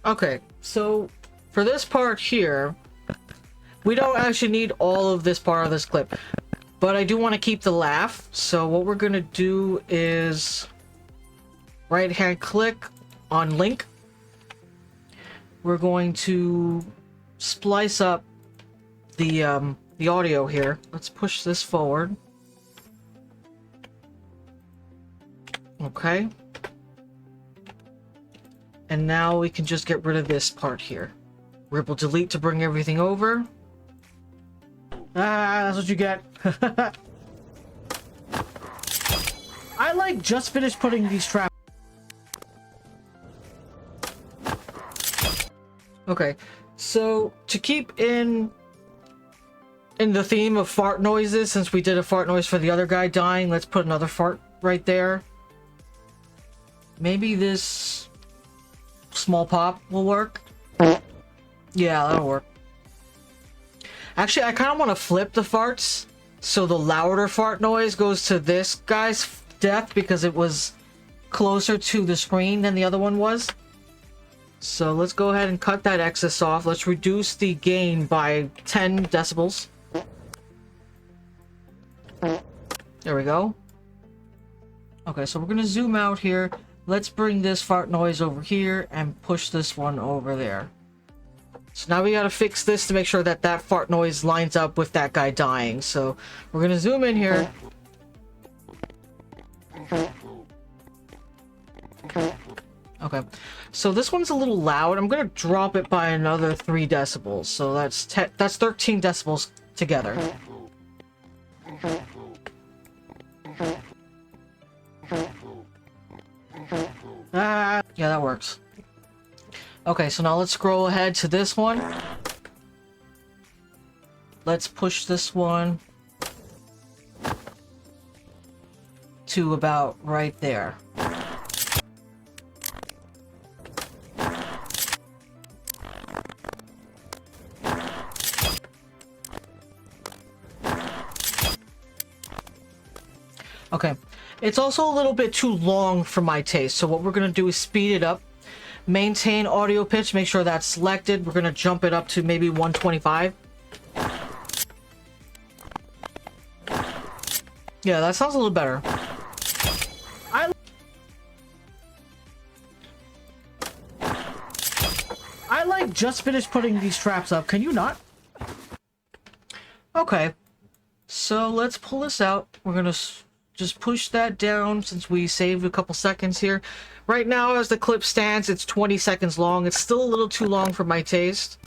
Okay, so for this part here, we don't actually need all of this part of this clip, but I do want to keep the laugh. So what we're gonna do is right hand click on link. We're going to splice up the audio here. Let's push this forward. Okay. And now we can just get rid of this part here. Ripple delete to bring everything over. Ah, that's what you get. I like just finished putting these traps. Okay, so to keep in the theme of fart noises, since we did a fart noise for the other guy dying, let's put another fart right there. Maybe this small pop will work. Yeah, that'll work. Actually, I kind of want to flip the farts, so the louder fart noise goes to this guy's death because it was closer to the screen than the other one was. So let's go ahead and cut that excess off. Let's reduce the gain by 10 decibels. There we go. Okay, so we're gonna zoom out here. Let's bring this fart noise over here and push this one over there. So now we gotta fix this to make sure that that fart noise lines up with that guy dying. So we're gonna zoom in here. Okay, so this one's a little loud. I'm gonna drop it by another 3 decibels. So that's 13 decibels together. Yeah, that works. Okay, so now let's scroll ahead to this one. Let's push this one to about right there. Okay, it's also a little bit too long for my taste, so what we're gonna do is speed it up. Maintain audio pitch, make sure that's selected. We're gonna jump it up to maybe 125. Yeah, that sounds a little better. I like just finished putting these traps up. Can you not? Okay, so let's pull this out. We're gonna just push that down since we saved a couple seconds here. Right now, as the clip stands, it's 20 seconds long. It's still a little too long for my taste.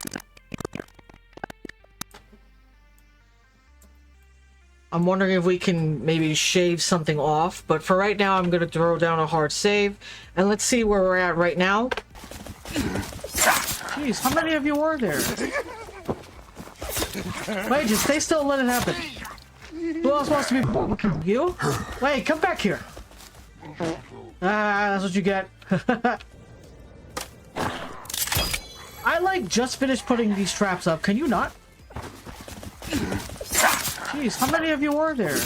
I'm wondering if we can maybe shave something off, but for right now, I'm going to throw down a hard save, and let's see where we're at right now. Jeez, how many of you are there? Wait, just stay still and let it happen. Who else wants to be... You? Wait, come back here. That's what you get. I like just finished putting these traps up. Can you not? Jeez, how many of you are there?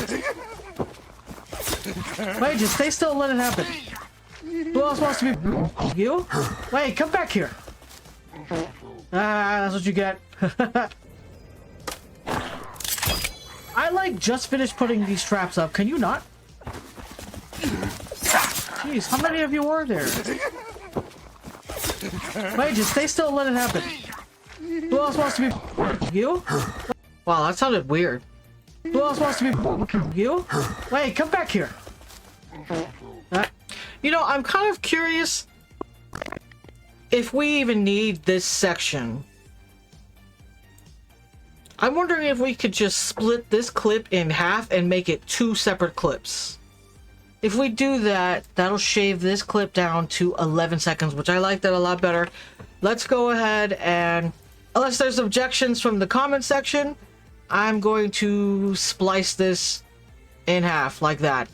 Wait, just stay still and let it happen. Who else wants to be... You? Wait, come back here. That's what you get. I like just finished putting these traps up. Can you not? Jeez, how many of you are there? Wait, just stay still and let it happen. Who else wants to be... You? Wow, that sounded weird. Who else wants to be... You? Wait, come back here. You know, I'm kind of curious if we even need this section. I'm wondering if we could just split this clip in half and make it 2 separate clips. If we do that, that'll shave this clip down to 11 seconds, which I like that a lot better. Let's go ahead and, unless there's objections from the comment section, I'm going to splice this in half like that.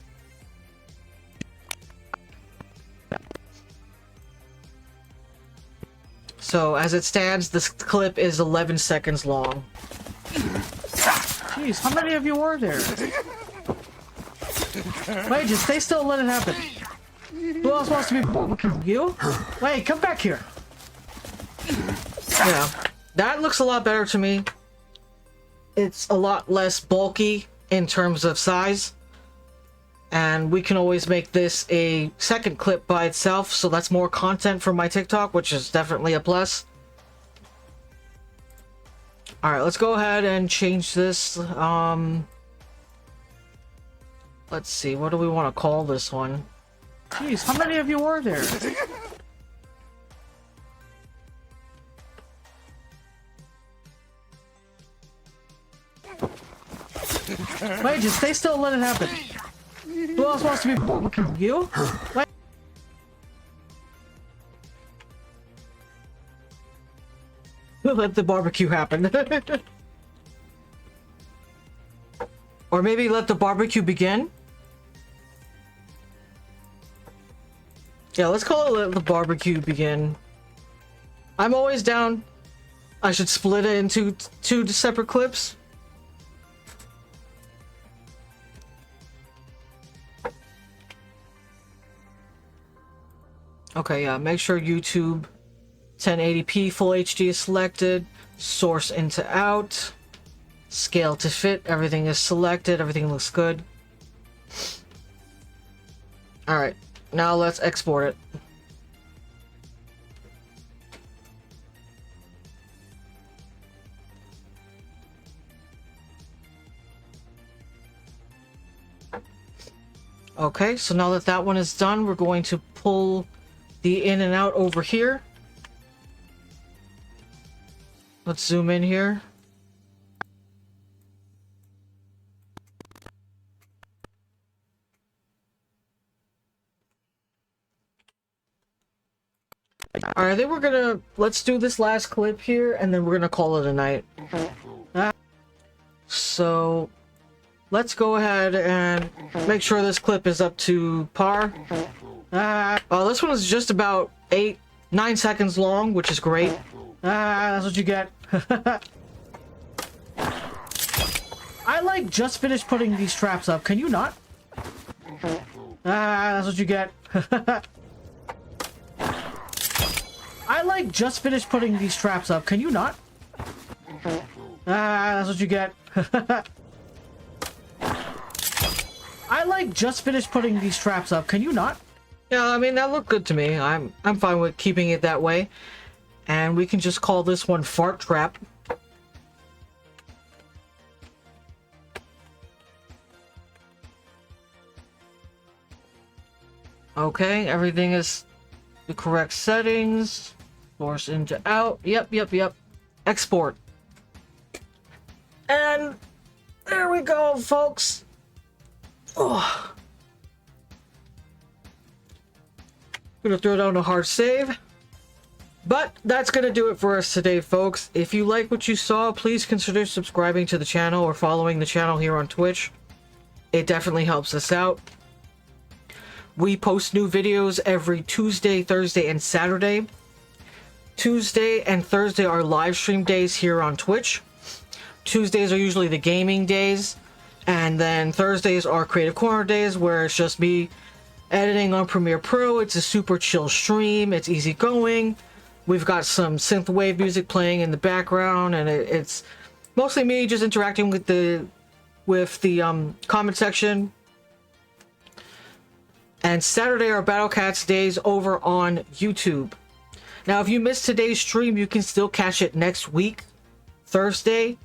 So as it stands, this clip is 11 seconds long. Jeez, how many of you are there? Wait, just stay still and let it happen. Who else wants to be... You? Wait, come back here. Yeah, that looks a lot better to me. It's a lot less bulky in terms of size. And we can always make this a second clip by itself, so that's more content for my TikTok, which is definitely a plus. Alright, let's go ahead and change this. Let's see, what do we want to call this one? Jeez, how many of you are there? Wait, just stay still and let it happen. Who else wants to be... You? Wait. let the barbecue happen. Or maybe let the barbecue begin. Yeah, let's call it let the barbecue begin. I'm always down. I should split it into two separate clips. Okay, yeah, make sure YouTube 1080p Full HD is selected. Source into out. Scale to fit. Everything is selected. Everything looks good. Alright, now let's export it. Okay, so now that that one is done, we're going to pull the in and out over here. Let's zoom in here. Alright, I think we're gonna, let's do this last clip here, and then we're gonna call it a night. So, let's go ahead and make sure this clip is up to par. This one is just about 9 seconds long, which is great. That's what you get. I like just finished putting these traps up. Can you not? That's what you get. I like just finished putting these traps up. Can you not? That's what you get. I like just finished putting these traps up. Can you not? Yeah, I mean, that looked good to me. I'm fine with keeping it that way. And we can just call this one Fart Trap. Okay, everything is the correct settings. Source into out. Yep. Export. And there we go, folks. Oh. Gonna throw down a hard save. But that's gonna do it for us today, folks. If you like what you saw, please consider subscribing to the channel or following the channel here on Twitch. It definitely helps us out. We post new videos every Tuesday, Thursday, and Saturday. Tuesday and Thursday are live stream days here on Twitch. Tuesdays are usually the gaming days. And then Thursdays are Creative Corner days, where it's just me editing on Premiere Pro. It's a super chill stream. It's easy going. We've got some synthwave music playing in the background, and it's mostly me just interacting with the comment section. And Saturday are Battle Cats days over on YouTube. Now, if you missed today's stream, you can still catch it next week, Thursday,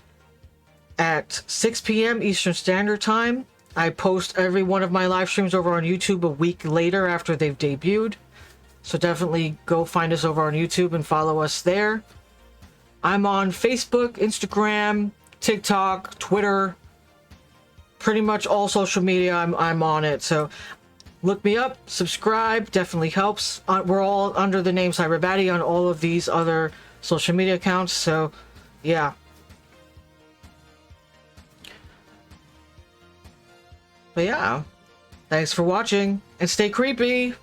at 6 p.m. Eastern Standard Time. I post every one of my live streams over on YouTube a week later after they've debuted. So definitely go find us over on YouTube and follow us there. I'm on Facebook, Instagram, TikTok, Twitter. Pretty much all social media, I'm on it. So look me up, subscribe, definitely helps. We're all under the name CyberBatty on all of these other social media accounts. So yeah. But yeah, thanks for watching, and stay creepy!